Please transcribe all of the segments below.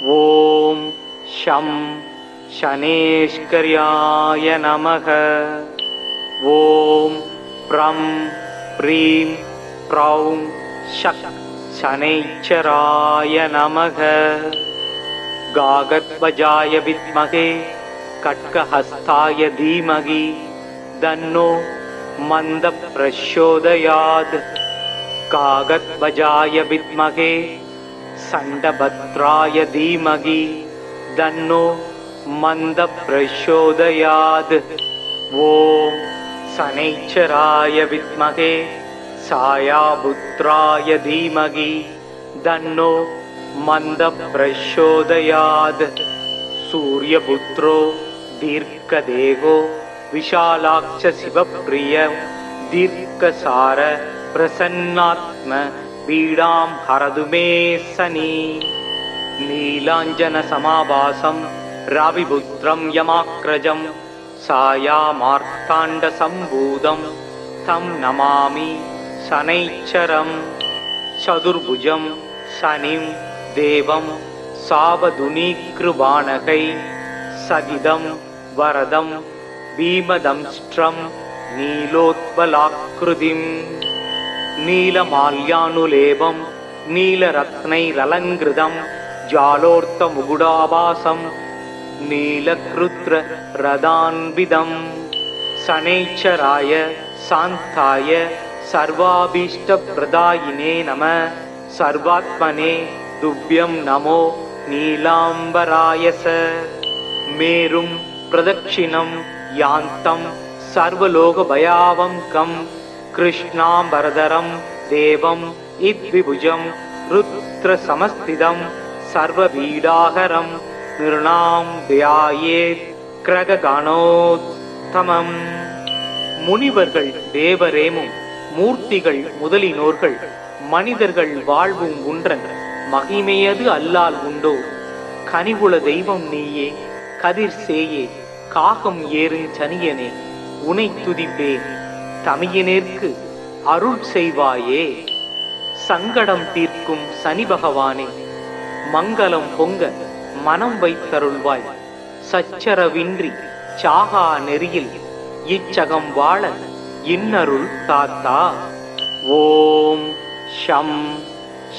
ஓம் ஷம் ஷனேஷ்கர்யாய நமக. ஓம் ப்ரம் ப்ரீம் ப்ரௌம் ஷக் சனைச்சராய நமக. காகத்வஜாய வித்மகே கட்கஹஸ்தாய தீமகி தன்னோ மந்த பிரச்சோதயாத். காகத்வஜாய வித்மகே சண்டபத்ராய தீமகி தன்னோ மந்த பிரச்சோதயாத். ஓம் சனைச்சராய வித்மகே சாயாபுத்ராய தீமகி தன்னோ மந்த பிரச்சோதயாத். சூரியபுத்ரோ தீர்க்கதேகோ விஷாலாக்ஷ சிவப்ரிய தீர்க்கசார பிரசன்னாத்ம பீடாம் ஹரது மே சனி. நீலாஞ்சன சமாபாசம் ராவிபுத்ரம் யமாக்ரஜம் சாயாமார்த்தாண்ட சம்பூதம் தம் நமாமி சனைச்சரம். சதுர்புஜம் சனிம் தேவம் சாவதுனீக்ருபாணகை சகிதம் வரதம் பீமதம்ஸ்ட்ரம் நீலோத்பலாக்ருதிம். நீலமால்யானுலேபம் நீலரத்னைரலங்கிருதம் ஜாலோர்த்தமுகுடாபாசம் நீலக்ருத்ர ரதான்விதம். சனைச்சராய சாந்தாய சர்வாபீஷ்டப்ரதாயினே நம. சர்வாத்மனே துப்யம் நமோ நீலாம்பராயச. மேரும் பிரதட்சிணம் யாந்தம் சர்வலோகபயாவம் கம் கிருஷ்ணாம்பரதரம் தேவம் இத்விபுஜம் ருத்ர சமஸ்திதம் சர்வபீடாகரம் நிர்ணாம் தியாயேத் கிரககணோத்தமம். முனிவர்கள் தேவரேமும் மூர்த்திகள் முதலினோர்கள் மனிதர்கள் வாழ்வும் உன்றன் மகிமையது அல்லால் உண்டோ. கனிவுள தெய்வம் நீயே கதிர் சேயே காகம் ஏறும் சனியனே உனை துதிப்பேன். தமியனேற்கு அருள் செய்வாயே. சங்கடம் தீர்க்கும் சனி பகவானே மங்களம் பொங்க மனம் வைத்தருள்வாய். சச்சரவின்றி சாகா நெறியில் இச்சகம் வாழ இன்னருள் தாத்தா. ஓம் ஷம்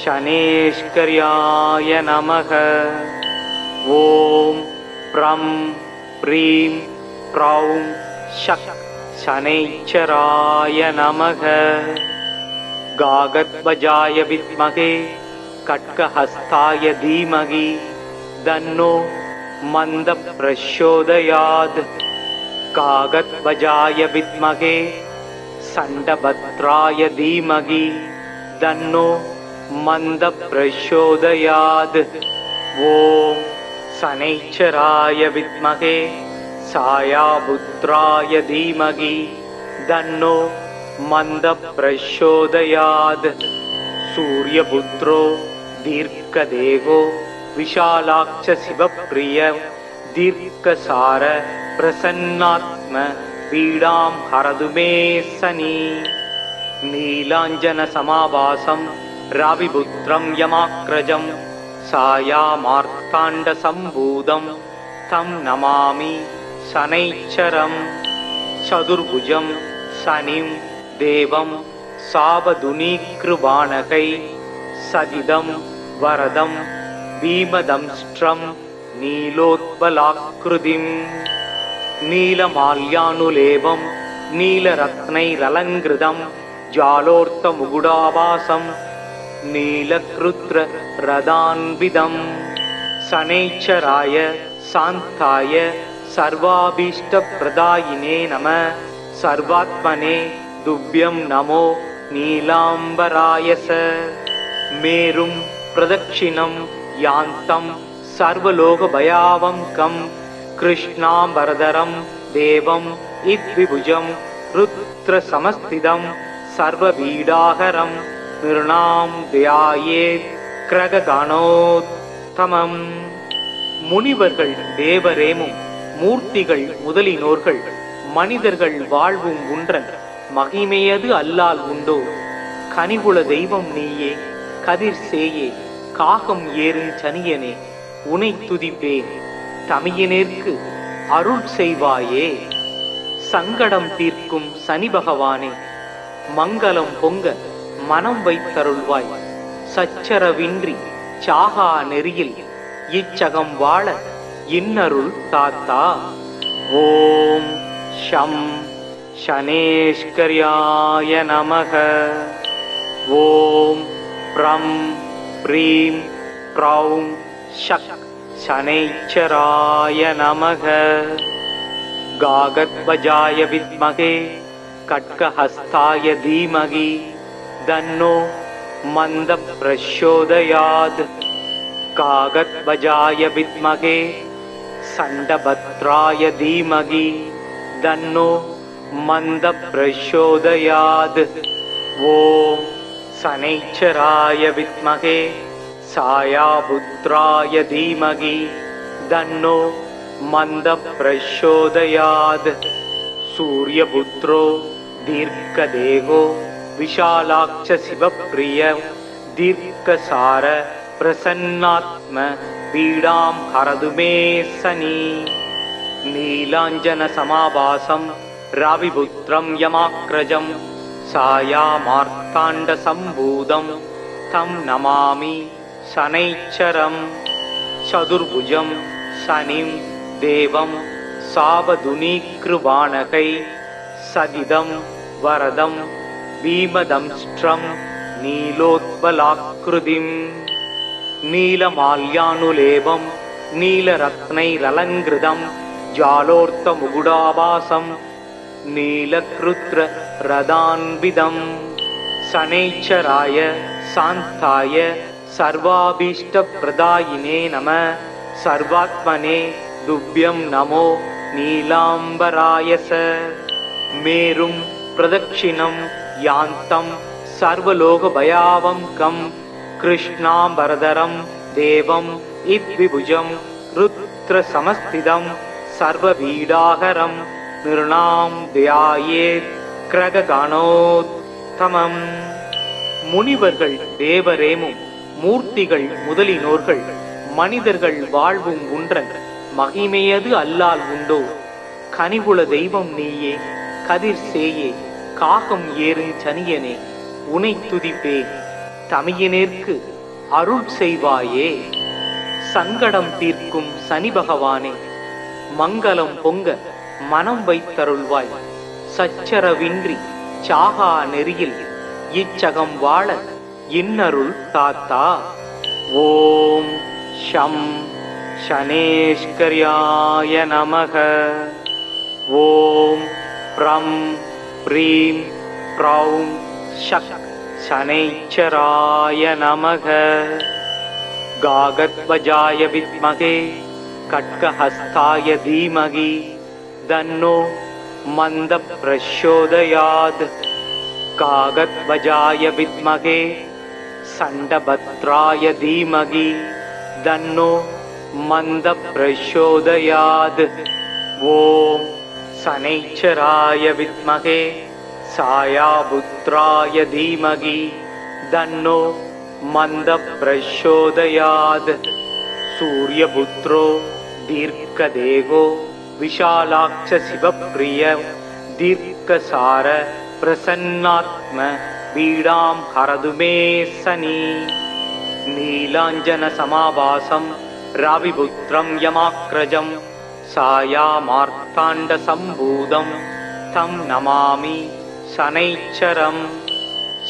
ஷனேஷ்கர்யாய நமக. ஓம் ப்ரம் ப்ரீம் ப்ரௌம் ஷக் சனைச்சராய நமக. காகத்வஜாய வித்மகே கட்கஹஸ்தாய தீமகி தன்னோ மந்த பிரச்சோதயாத். காகத்வஜாய வித்மகே சண்டபத்ராய தீமகி தன்னோ மந்த பிரச்சோதயாத். ஓம் சனைச்சராய வித்மகே சாயாபுத்ராய தீமகி தன்னோ மந்த பிரச்சோதயாத். சூரியபுத்ரோ தீர்க்கதேகோ விஷாலாக்ஷ சிவப்ரிய தீர்க்கசார பிரசன்னாத்ம பீடாம் ஹரது மே சனி. நீலாஞ்சன சமாபாசம் ராவிபுத்ரம் யமாக்ரஜம் சாயாமார்த்தாண்ட சம்பூதம் தம் நமாமி சனைச்சரம். சதுர்புஜம் சனிம் தேவம் சாவதுனீக்ருபாணகை சகிதம் வரதம் பீமதம்ஸ்ட்ரம் நீலோத்பலாக்ருதிம். நீலமால்யானுலேபம் நீலரத்னைரலங்கிருதம் ஜாலோர்த்தமுகுடாபாசம் நீலக்ருத்ர ரதான்விதம். சனைச்சராய சாந்தாய சர்வாபீஷ்டப்ரதாயினே நம. சர்வாத்மனே துப்யம் நமோ நீலாம்பராயச. மேரும் பிரதட்சிணம் யாந்தம் சர்வலோகபயாவம் கம் கிருஷ்ணாம்பரதரம் தேவம் இத்விபுஜம் ருத்ர சமஸ்திதம் சர்வபீடாகரம் நிர்ணாம் தியாயேத் கிரககணோத்தமம். முனிவர்கள் தேவரேமும் மூர்த்திகள் முதலினோர்கள் மனிதர்கள் வாழ்வும் உன்றன் மகிமையது அல்லால் உண்டோ. கனிவுள தெய்வம் நீயே கதிர் சேயே காகம் ஏறும் சனியனே உனை துதிப்பேன் தமியனேற்கு அருள் செய்வாயே. சங்கடம் தீர்க்கும் சனி பகவானே, மங்களம் பொங்க மனம் வைத்தருள்வாய். சச்சரவின்றி சாகா நெறியில் இச்சகம் வாழ இன்னருள் தாத்தா. ஓம் ஷம் சனேஸ்கர்யாய நமக. ஓம் ப்ரம் ப்ரீம் ப்ரௌம் ஷக் சனைச்சராய நமக. காகத்வஜாய வித்மகே கட்கஹஸ்தாய தீமகி தன்னோ மந்த பிரச்சோதயாத். காகத்வஜாய வித்மகே சண்டபத்ராய தீமகி தன்னோ மந்த பிரச்சோதயாத். ஓம் சனைச்சராய வித்மகே சாயாபுத்ராய தீமகி தன்னோ மந்த பிரச்சோதயாத். சூரியபுத்ரோ தீர்க்கதேகோ விஷாலாட்ச சிவப்பிரிய தீர்க்கசார பிரசன்னாத்ம பீடாம் ஹரதுமே சனி. நீலாஞ்சன சமாபாசம் ராவிபுத்ரம் யமாக்ரஜம் சாயாமார்த்தாண்ட சம்பூதம் தம் நமாமி சனைச்சரம். சதுர்புஜம் சனிம் தேவம் சாவதுனீக்ருவாணகை சதிதம் வரதம் பீமதம்ஸ்ட்ரம் நீலோத்பலாக்ருதிம். நீலமால்யானுலேபம் நீலரத்னைரலங்கிருதம் ஜாலோர்த்தமுகுடாபாசம் நீலக்ருத்ர ரதான்விதம். சனைச்சராய சாந்தாய சர்வாபீஷ்டப்ரதாயினே நம. சர்வாத்மனே துப்யம் நமோ நீலாம்பராயச. மேரும் பிரதக்ஷிணம் யாந்தம் சர்வலோகபயாவம் கம் கிருஷ்ணாம்பரதரம் தேவம் இத்விபுஜம் ருத்ர சமஸ்திதம் சர்வபீடாகரம் நிருணாம் தியாயேத் கிரககணோத்தமம். முனிவர்கள் தேவரேமும் மூர்த்திகள் முதலினோர்கள் மனிதர்கள் வாழ்வும் உன்றன் மகிமையது அல்லால் உண்டோ. கனிவுள தெய்வம் நீயே கதிர் சேயே காகம் ஏறும் சனியனே, உனை துதிப்பேன் தமியனேற்கு அருள் செய்வாயே. சங்கடம் தீர்க்கும் சனி பகவானே, மங்களம் பொங்க மனம் வைத்தருள்வாய். சச்சரவின்றி சாகா நெறியில் இச்சகம் வாழ இன்னருள் தாத்தா. ஓம் ஷம் சனேஸ்கர்யாய நமக. ஓம் ப்ரம் ப்ரீம் ப்ரௌம் ஷக் சனைச்சராய நமக. காகத்வஜாய வித்மகே கட்கஹஸ்தாய தீமகி தன்னோ மந்த பிரச்சோதயாத். காகத்வஜாய வித்மகே சண்டபத்ராய தீமகி தன்னோ மந்த பிரச்சோதயாத். ஓம் சனைச்சராய வித்மகே சாயாபுத்ராய தீமகி தன்னோ மந்த பிரச்சோதயாத். சூரியபுத்ரோ தீர்க்கதேகோ விஷாலாட்ச சிவப்பிரிய தீர்க்கசார பிரசன்னாத்ம பீடாம் ஹரதுமே சனி. நீலாஞ்சன சமாபாசம் ராவிபுத்ரம் யமாக்ரஜம் சாயாமார்த்தாண்ட சம்பூதம் தம் நமாமி சனைச்சரம்.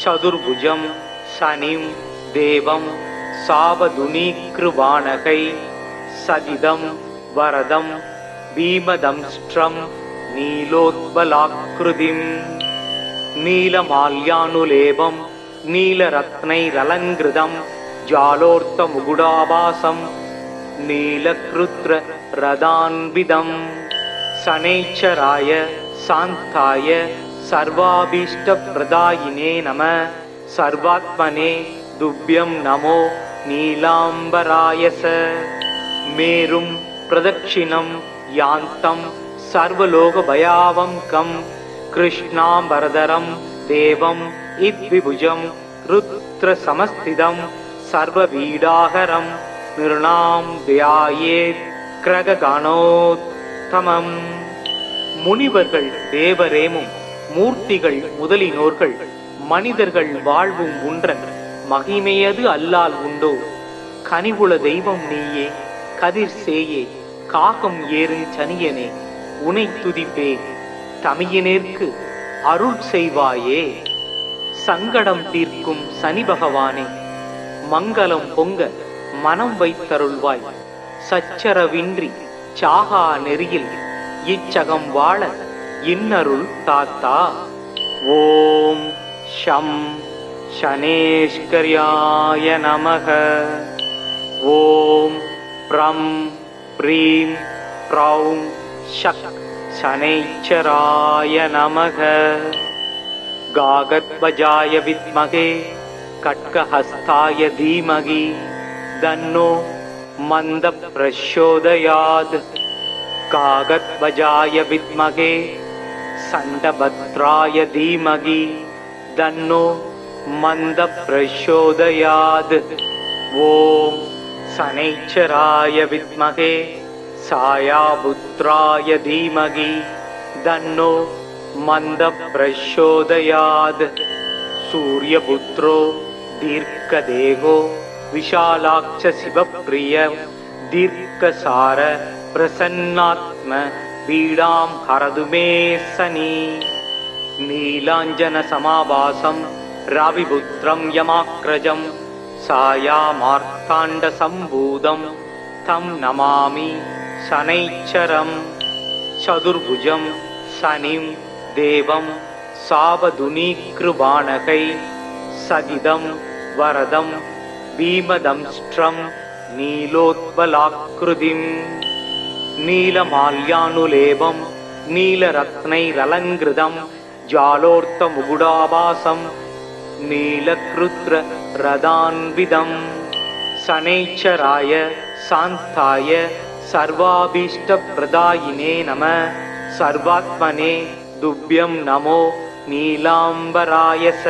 சதுர்புஜம் சனிம் தேவம் சாவதுனீக்ருவாணகை சதிதம் வரதம் பீமதம்ஸ்ட்ரம் நீலோத்பலாக்ருதிம். நீலமால்யானுலேபம் நீலரத்னைரலங்கிருதம் ஜாலோர்த்தமுகுடாபாசம் நீலக்ருத்ர ரதான்விதம். சனைச்சராய சாந்தாய சர்வாபீஷ்டப்ரதாயினே நம. சர்வாத்மனே துப்யம் நமோ நீலாம்பராயச. மேரும் பிரதக்ஷிணம் யாந்தம் சர்வலோகபயாவம் கம் கிருஷ்ணாம்பரதரம் தேவம் இத்விபுஜம் ருத்ர சமஸ்திதம் சர்வபீடாகரம் நிருணாம் தியாயேத் கிரககணோத்தமம். முனிவர்கள் தேவரேமும் மூர்த்திகள் முதலினோர்கள் மனிதர்கள் வாழ்வும் உன்றன் மகிமையது அல்லால் உண்டோ. கனிவுள தெய்வம் நீயே, கதிர் சேயே, காகம் ஏறும் சனியனே, உனை துதிப்பேன். தமியனேற்கு அருள் செய்வாயே. சங்கடம் தீர்க்கும் சனி பகவானே, மங்களம் பொங்க மனம் வைத்தருள்வாய். சச்சரவின்றி சாகா நெறியில் இச்சகம் வாழ இன்னருள் தாத்தா. ஓம் ஷம் சனேஸ்கர்யாய நமக. ஓம் ப்ரம் ப்ரீம் ப்ரௌம் ஷக் சனைச்சராய நமக. காகத்வஜாய வித்மகே கட்கஹஸ்தாய தீமகி தன்னோ மந்த பிரச்சோதயாத். காகத்வஜாய வித்மகே சண்டபத்ராய தீமகி தன்னோ மந்த பிரச்சோதயாத். ஓம் சனைச்சராய வித்மகே சாயாபுத்ராய தீமகி தன்னோ மந்த பிரச்சோதயாத். சூரியபுத்ரோ தீர்க்கதேகோ விஷாலாட்ச சிவப்பிரிய தீர்க்கசார பிரசன்னாத்ம பீடாம் ஹரதுமே சனி. நீலாஞ்சன சமாபாசம் ராவிபுத்ரம் யமாக்ரஜம் சாயாமார்த்தாண்ட சம்பூதம் தம் நமாமி சனைச்சரம். சதுர்புஜம் சனிம் தேவம் சாவதுனீக்ருபாணகை சகிதம் வரதம் பீமதம்ஸ்ட்ரம் நீலோத்பலாக்ருதிம். நீலமால்யானுலேபம் நீலரத்னைரலங்கிருதம் ஜாலோர்த்த முகுடாபாசம் நீலக்ருத்ர ரதான்விதம். சனைச்சராய சாந்தாய சர்வாபீஷ்டப்ரதாயினே நம. சர்வாத்மனே துப்யம் நமோ நீலாம்பராயச.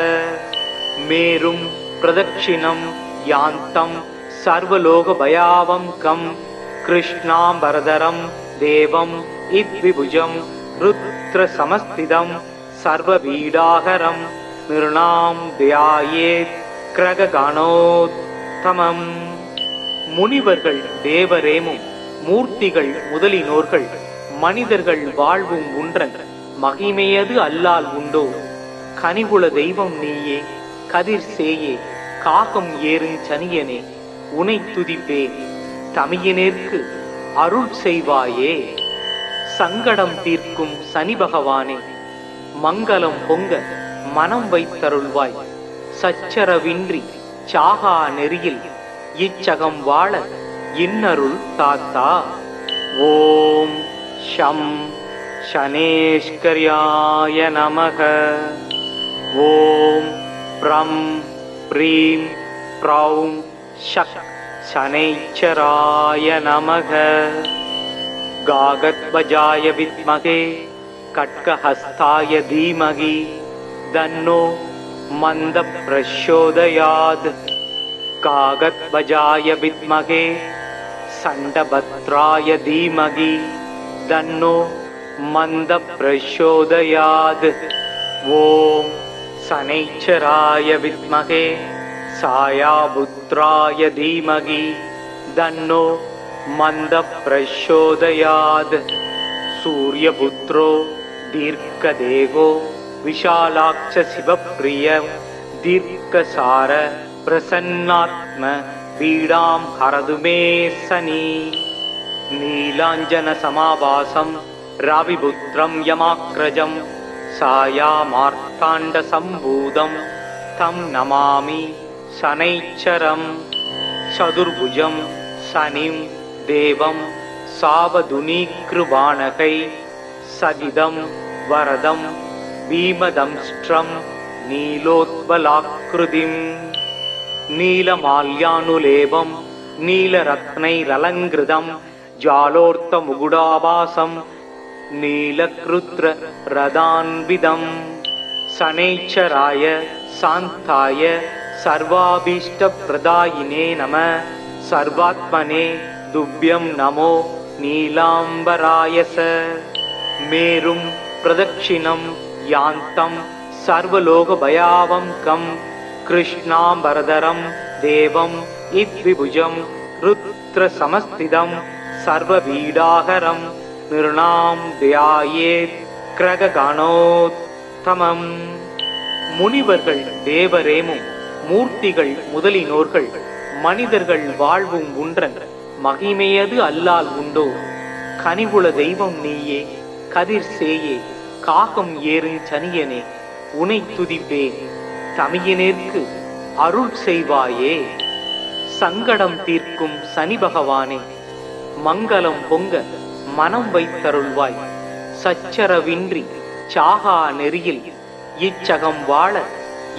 மேரும் பிரதட்சிணம் யாந்தம் சர்வலோக பயாவம் கம் கிருஷ்ணாம்பரதரம் தேவம் இத்விபுஜம் ருத்ர சமஸ்திதம் சர்வபீடாகரம் நிருணாம் தியாயேத் கிரககணோத்தமம். முனிவர்கள் தேவரேமும் மூர்த்திகள் முதலினோர்கள் மனிதர்கள் வாழ்வும் உன்றன் மகிமையது அல்லால் உண்டோ. கனிவுள தெய்வம் நீயே, கதிர் சேயே, காகம் ஏறும் சனியனே, உனை துதிப்பேன். தமியனேற்கு அருள் செய்வாயே. சங்கடம் தீர்க்கும் சனி பகவானே, மங்களம் பொங்க மனம் வைத்தருள்வாய். சச்சரவின்றி சாகா நெறியில் இச்சகம் வாழ இன்னருள் தாத்தா. ஓம் ஷம் சனேஸ்கர்யாய நமக. ஓம் ப்ரம் ப்ரீம் ப்ரௌம் ஷக் சனைச்சராய நமக. காகத்வஜாய வித்மகே கட்கஹஸ்தாய தீமகி தன்னோ மந்த பிரச்சோதயாத். காகத்வஜாய வித்மகே சண்டபத்ராய தீமகி தன்னோ மந்த பிரச்சோதயாத். ஓம் சனைச்சராய வித்மகே சாயாபுத்ராய தீமகி தன்னோ மந்த பிரச்சோதயாத். சூரியபுத்ரோ தீர்க்கதேகோ விஷாலாட்ச சிவப்பிரிய தீர்க்கசார பிரசன்னாத்ம பீடாம் ஹரதுமே சனி. நீலாஞ்சன சமாபாசம் ராவிபுத்ரம் யமாக்ரஜம் சாயாமார்த்தாண்ட சம்பூதம் தம் நமாமி சனைச்சரம். சதுர்புஜம் சனிம் தேவம் சாவதுனீக்ருபாணகை சகிதம் வரதம் பீமதம்ஸ்ட்ரம் நீலோத்பலாக்ருதிம். நீலமால்யானுலேபம் நீலரத்னைரலங்கிருதம் ஜாலோர்த்த முகுடாபாசம் நீலக்ருத்ர ரதான்விதம். சனைச்சராய சாந்தாய சர்வாபீஷ்டப்ரதாயினே நம. सर्वात्मने तुभ्यं नमो नीलाम्बरायस मेरुं प्रदक्षिणं यान्तं सर्वलोकभयावङ्कं कृष्णाम्बरधरं देवं इद्विभुजं रुद्रसमस्थितं सर्वपीडाहरं निर्णां ध्यायेत् கிரகணோத்தமம். முனிவர்கள் தேவரேமும் மூர்த்திகள் முதலினோர்கள் மனிதர்கள் வாழ்வும் உன்றன் மகிமையது அல்லால் உண்டோ. கனிவுள தெய்வம் நீயே கதிர் சேயே காகம் ஏறும் சனியனே உனை துதிப்பே தமியனேற்கு அருள் செய்வாயே. சங்கடம் தீர்க்கும் சனி பகவானே மங்களம் பொங்க மனம் வைத்தருள்வாய். சச்சரவின்றி சாகா நெறியில் இச்சகம் வாழ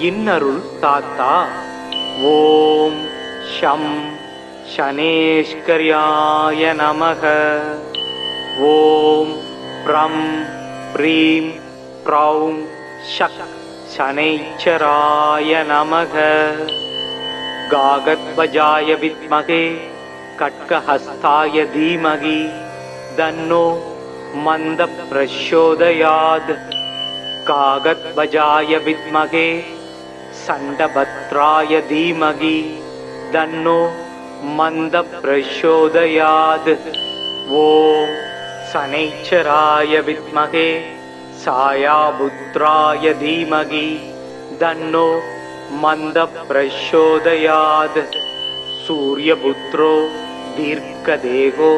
இன்னருள் தாத்தா. ஓம் ஷம் சனேஸ்கர்யாய நமக. ஓம் ப்ரம் ப்ரீம் ப்ரௌம் ஷக் சனைச்சராய நமக. காகத்வஜாய வித்மகே கட்கஹஸ்தாய தீமகி தன்னோ மந்த பிரச்சோதயாத். காகத்வஜாய வித்மகே சண்டபத்ராய தீமகி தன்னோ மந்த பிரச்சோதயாத். ஓம் சனைச்சராய வித்மகே சாயாபுத்ராய தீமகி தன்னோ மந்த பிரச்சோதயாத். சூரியபுத்ரோ தீர்க்கதேகோ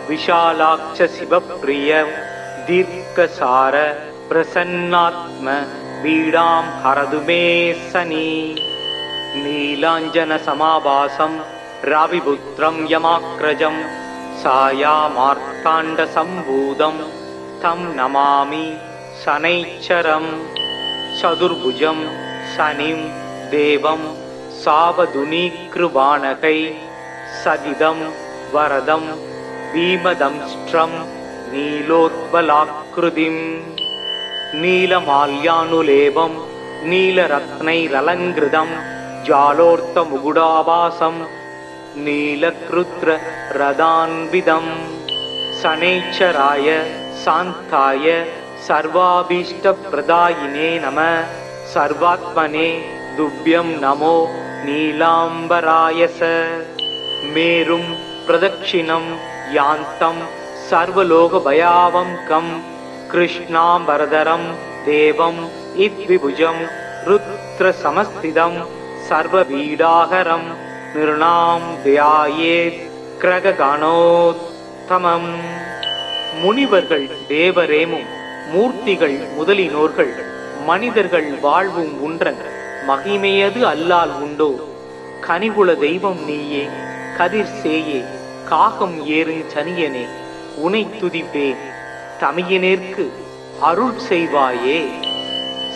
விஷாலாட்ச சிவப்பிரிய தீர்க்கசார பிரசன்னாத்ம பீடாம் ஹரதுமே சனி. நீலாஞ்சன சமாபாசம் ராவிபுத்ரம் யமாக்ரஜம் சாயாமார்த்தாண்ட சம்பூதம் தம் நமாமி சனைச்சரம். சதுர்புஜம் சனிம் தேவம் சாவதுனீக்ருவாணகை சதிதம் வரதம் பீமதம்ஸ்ட்ரம் நீலோத்பலாக்ருதிம். நீலமால்யானுலேபம் நீலரத்னைரலங்கிருதம் ஜாலோர்த்தமுகுடாபாசம் நீலக்ருத்ர ரதான்விதம். சனேச்சராய சாந்தாய சர்வாபீஷ்டப்ரதாயினே நம. சர்வாத்மனே துப்யம் நமோ நீலாம்பராயச. மேரும் பிரதட்சிணம் யாந்தம் சர்வலோகபயாவங்கம் கிருஷ்ணாம்பரதரம் தேவம் இத்விபுஜம் ருத்ரசமஸ்திதம் சர்வபீடாகரம் நிர்ணாம் தியாயேத் கிரகணோத்தமம். முனிவர்கள் தேவரேமும் மூர்த்திகள் முதலினோர்கள் மனிதர்கள் வாழ்வும் உன்றன் மகிமையது அல்லால் உண்டோ. கனிவுள தெய்வம் நீயே கதிர் சேயே காகம் ஏறும் சனியனே உனை துதிப்பே தமியனேற்கு அருள் செய்வாயே.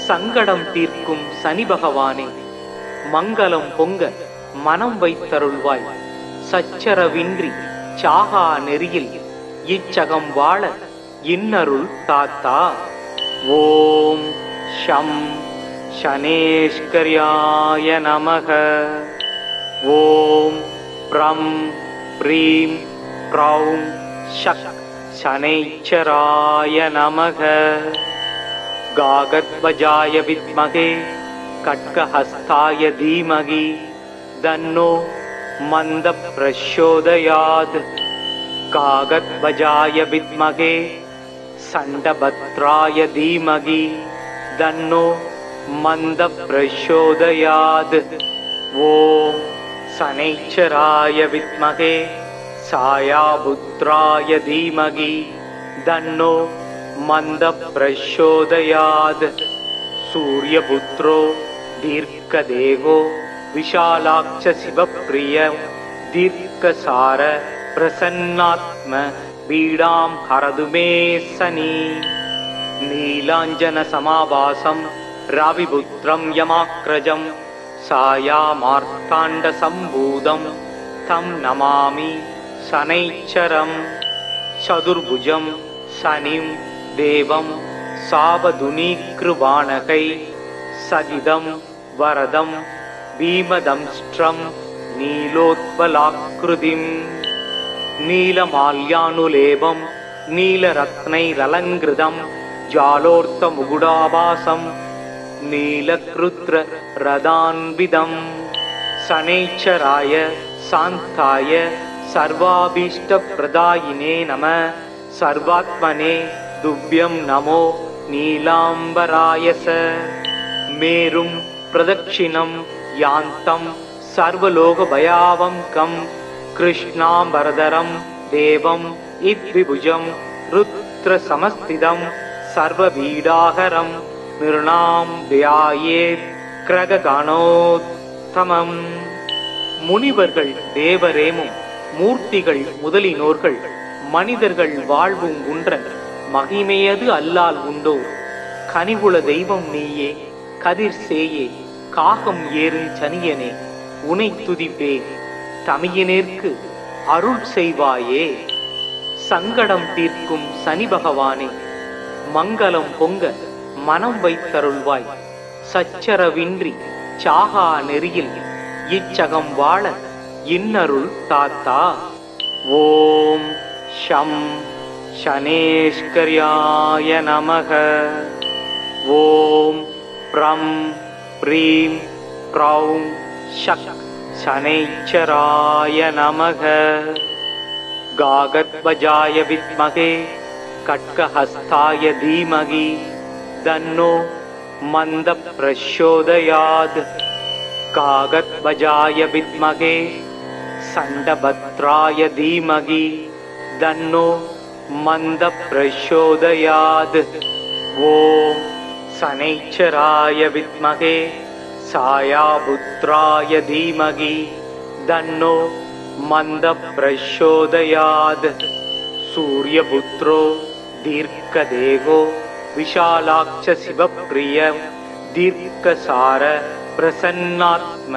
சங்கடம் தீர்க்கும் சனி பகவானே மங்களம் பொங்க மனம் வைத்தருள்வாய். சச்சரவின்றி சாகா நெறியில் இச்சகம் வாழ இன்னருள் தாத்தா. ஓம் ஷம் சனேஸ்கர்யாய நமக. ஓம் ப்ரம் ப்ரீம் ப்ரௌம் ஷக் சனைச்சராய நமக. காகத்வஜாய வித்மகே கட்கஹஸ்தாய தீமகி தன்னோ மந்த பிரச்சோதயாத். காகத்வஜாய வித்மகே சண்டபத்ராய தீமகி தன்னோ மந்த பிரச்சோதயாத். ஓம் சனைச்சராய வித்மகே சாயாபுத்ராய தீமகி தன்னோ மந்த பிரச்சோதயாத். சூரியபுத்ரோ தீர்க்கதேகோ விஷாலாட்ச சிவப்பிரிய தீர்க்கசார பிரசன்னாத்ம பீடாம் ஹரதுமே சனி. நீலாஞ்சன சமாபாசம் ராவிபுத்ரம் யமாக்ரஜம் சாயாமார்த்தாண்ட சம்பூதம் தம் நமாமி சனைச்சரம். சதுர்புஜம் சனிம் தேவம் சாவதுனீக்ருவாணகை சகிதம் வரதம் பீமதம்ஸ்ட்ரம் நீலோத்பலாக்ருதிம் நீலமால்யானுலேபம் நீலரத்னைரலங்கிருதம் ஜாலோர்த்தமுகுடாபாசம் நீலக்ருத்ர ரதான்விதம் சனேச்சராய சாந்தாய சர்வாபீஷ்டப்ரதாயினே நம சர்வாத்மனே துப்யம் நமோ நீலாம்பராயச மேரும் பிரதக்ஷிணம் யாந்தம் சர்வலோகபயாவம் கம் கிருஷ்ணாம்பரதரம் தேவம் இத்விபுஜம் ருத்ர சமஸ்திதம் சர்வபீடாகரம் நிருணாம் தியாயேத் கிரககணோத்தமம். முனிவர்கள் தேவரேமும் மூர்த்திகள் முதலினோர்கள் மனிதர்கள் வாழ்வும் உன்ற மகிமையது அல்லால் உண்டோ? கனிவுள தெய்வம் நீயே, கதிர் சேயே, காகம் ஏறும் சனியனே, உனை துதிப்பே, தமியனேற்கு அருள் செய்வாயே. சங்கடம் தீர்க்கும் சனி பகவானே, மங்களம் பொங்க மனம் வைத்தருள்வாய். சச்சரவின்றி சாகா நெறியில் இச்சகம் வாழ இன்னருள் தாத்தா. ஓம் ஷம் சனேஸ்கர்யாய நமக. ஓம் ப்ரம் ப்ரீம் ப்ரௌம் ஷக் சனைச்சராய நமக. காகத்வஜாய வித்மகே கட்கஹஸ்தாய தீமகி தன்னோ மந்த பிரச்சோதயாத். காகத்வஜாய வித்மகே சண்டபத்ராய தீமகி தன்னோ மந்த பிரச்சோதயாத். ஓம் சனைச்சராய வித்மகே சாயாபுத்ராய தீமகி தன்னோ மந்த பிரச்சோதயாத். சூரியபுத்ரோ தீர்க்கதேகோ விஷாலாட்ச சிவப்பிரிய தீர்க்கசார பிரசன்னாத்ம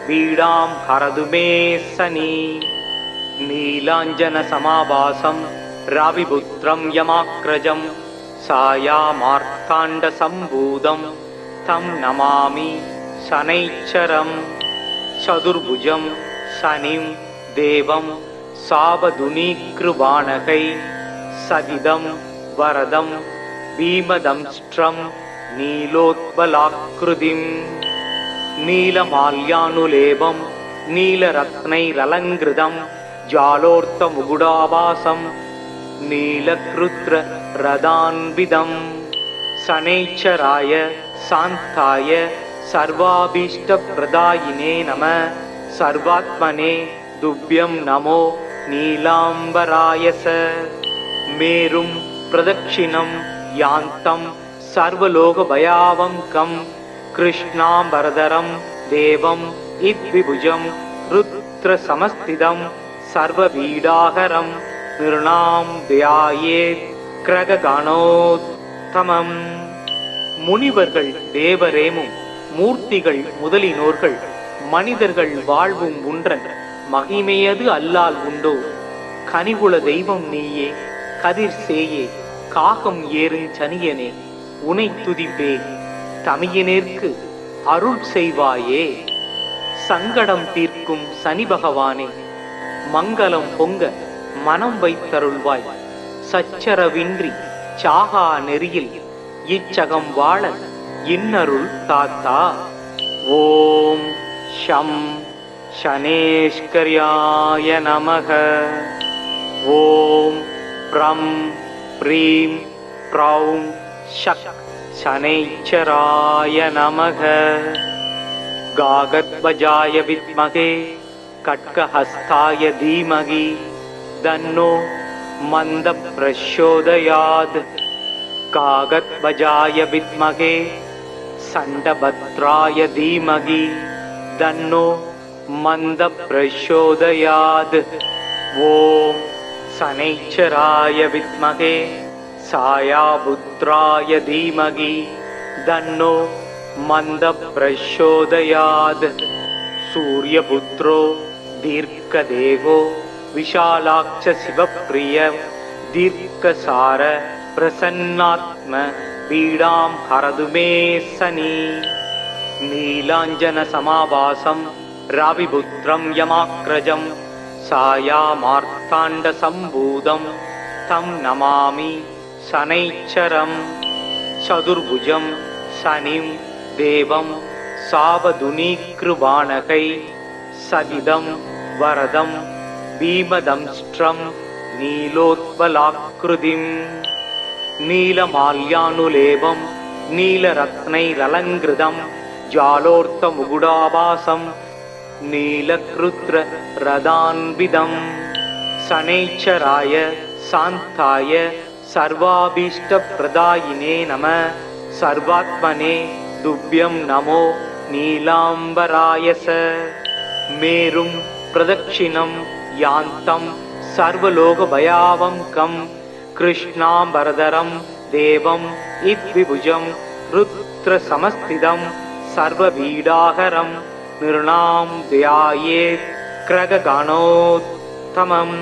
வீடாம் ஹரதுமே சனி. நீலாஞ்சன சமாபாசம் ராவிபுத்ரம் யமாக்ரஜம் சாயாமார்த்தாண்ட சம்பூதம் தம் நமாமி சனைச்சரம். சதுர்புஜம் சனிம் தேவம் சாபதுனீக்ருபாணகை சதிதம் வரதம் பீமதம்ஸ்ட்ரம் நீலோத்பலாக்ருதிம் நீலமால்யானுலேபம் நீலரத்னைரலங்கிருதம் ஜாலோர்த்தமுகுடாபாசம் நீலக்ருத்ர ரதான்விதம் சனேச்சராய சாந்தாய சர்வாபீஷ்டப்ரதாயினே நம சர்வாத்மனே துப்யம் நமோ நீலாம்பராயச. மேரும் பிரதக்ஷிணம் யாந்தம் சர்வலோகபயாவம் கம் கிருஷ்ணாம்பரதரம் தேவம் இத்விபுஜம் ருத்ர சமஸ்திதம் சர்வபீடாகரம் நிருணாம் தியாயேத் கிரககணோத்தமம். முனிவர்கள் தேவரேமும் மூர்த்திகள் முதலினோர்கள் மனிதர்கள் வாழ்வும் உன்றன் மகிமையது அல்லால் உண்டோ? கனிவுள தெய்வம் நீயே, கதிர் சேயே, காகம் ஏறும் சனியனே, உனை துதிப்பே, தமியனேற்கு அருள் செய்வாயே. சங்கடம் தீர்க்கும் சனி பகவானே, மங்களம் பொங்க மனம் வைத்தருள்வாய். சச்சரவின்றி சாகா நெறியில் இச்சகம் வாழ இன்னருள் தாத்தா. ஓம் ஷம் சனேஸ்கர்யாய நமக. ஓம் ப்ரம் ப்ரீம் ப்ரௌம் ஷக் சனைச்சராய நமக. காகத்வஜாய வித்மகே கட்கஹஸ்தாய தீமகி தன்னோ மந்த பிரச்சோதயாத். காகத்வஜாய வித்மகே சண்டபத்ராய தீமகி தன்னோ மந்த பிரச்சோதயாத். ஓம் சனைச்சராய வித்மகே சாயாபுத்ராய தீமகி தன்னோ மந்த பிரச்சோதயாத். சூரியபுத்ரோ தீர்க்கதேகோ விஷாலாட்ச சிவப்பிரிய தீர்க்கசார பிரசன்னாத்ம பீடாம் ஹரதுமே சனி. நீலாஞ்சன சமாபாசம் रविपुत्रं यमाग्रजं सायामार्ताण्डसम्भूतं तं नमामि शनैश्चरं चतुर्भुजं शनिं देवं सावधुनीकृबाणकै सदिदं वरदं भीमदंष्ट्रं नीलोत्पलाकृतिम् नीलमाल्यानुलेपं नीलरत्नैरलङ्कृतं जालोर्तमुकुटाभासं नीलकृत्ररदान्वितं शनैश्चराय शान्ताय सर्वाभीष्टप्रदायिने नमः सर्वात्मने तुभ्यं नमो नीलाम्बराय स मेरुं प्रदक्षिणं यान्तं सर्वलोकभयावङ्कं कृष्णाम्बरधरं देवम् इद्विभुजं रुद्रसमस्थितं सर्वपीडाहरं निर्णां ध्यायेत् கிரககணோத்தமம்.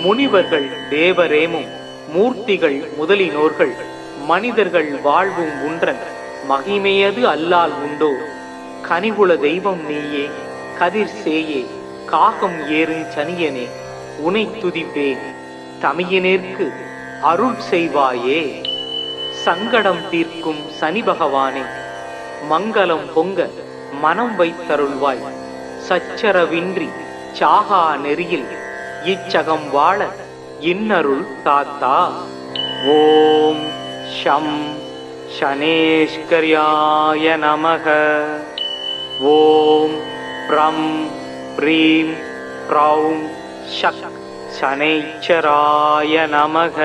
முனிவர்கள் தேவரேமும் மூர்த்திகள் முதலினோர்கள் மனிதர்கள் வாழ்வும் உன்றன் மகிமையது அல்லால் உண்டோ. கனிவுள தெய்வம் நீயே கதிர் சேயே காகம் ஏறும் சனியனே உனை துதிப்பேன் தமியனேற்கு அருள் செய்வாயே. சங்கடம் தீர்க்கும் சனி பகவானே மங்களம் பொங்க மனம் வைத்தருள்வாய். சச்சரவின்றி சாகா நெறியில் இச்சகம் வாழ இன்னருள் தாத்தா. ஓம் ஷம் ஷனேஷ்கர்யாய நமக. ஓம் ப்ரம் ப்ரீம் ப்ரௌம் ஷக் शनैश्चराय नमः.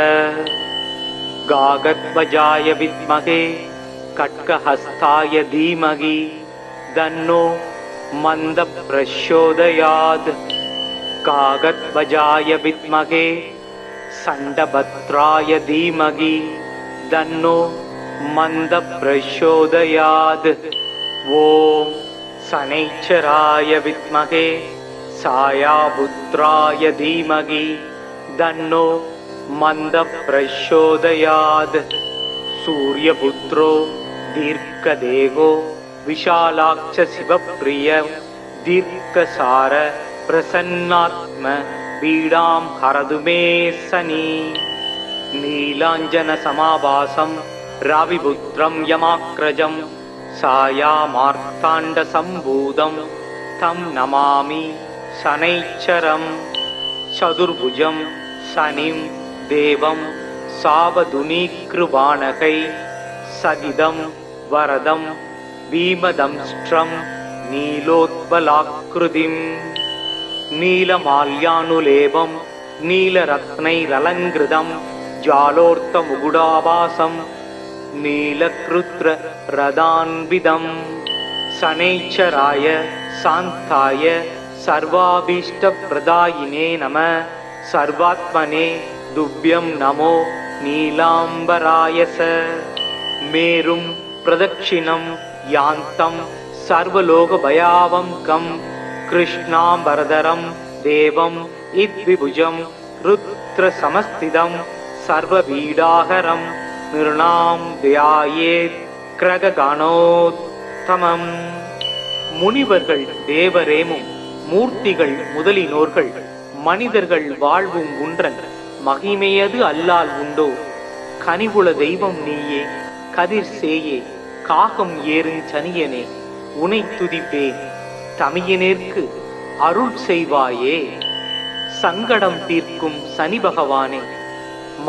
गागद्वजाय विद्महे कट्कहस्ताय धीमहि तन्नो मन्दप्रचोदयात्. गागद्वजाय विद्महे सण्डभद्राय धीमहि तन्नो मन्दप्रचोदयात्. ॐ शनैश्चराय विद्महे सायापुत्राय धीमहि तन्नो मन्दप्रचोदयात्. सूर्यपुत्रो दीर्घदेहो विशालाक्ष शिवप्रिय दीर्घसार प्रसन्नात्म पीडां हरतु मे शनि. नीलाञ्जनसमाभासं रविपुत्रं यमाग्रजं सायामार्ताण्डसम्भूतं तं नमामि शनैश्चरं चतुर्भुजं शनिं देवं सावधुनीकृबाणकै सदिदं वरदं भीमदंष्ट्रं नीलोत्पलाकृतिम् नीलमाल्यानुलेपं नीलरत्नैरलङ्कृतं जालोर्तमुकुटाभासं नीलकृत्ररदान्वितं शनैश्चराय शान्ताय सर्वाभीष्टप्रदायिने नमः सर्वात्मने तुभ्यं नमो नीलाम्बराय स मेरुं प्रदक्षिणं यान्तं सर्वलोकभयावङ्कं कृष्णाम्बरधरं देवम् इद्विभुजं रुद्रसमस्थितं सर्वपीडाहरं निर्णां ध्यायेत् கிரககணோத்தமம். முனிவர்கள் தேவரேமும் மூர்த்திகள் முதலினோர்கள் மனிதர்கள் வாழ்வும் உன்றன் மகிமையது அல்லால் உண்டோ. கனிவுள தெய்வம் நீயே கதிர் சேயே காகம் ஏறும் சனியனே உனை துதிப்பேன் தமியனேற்கு அருள் செய்வாயே. சங்கடம் தீர்க்கும் சனி பகவானே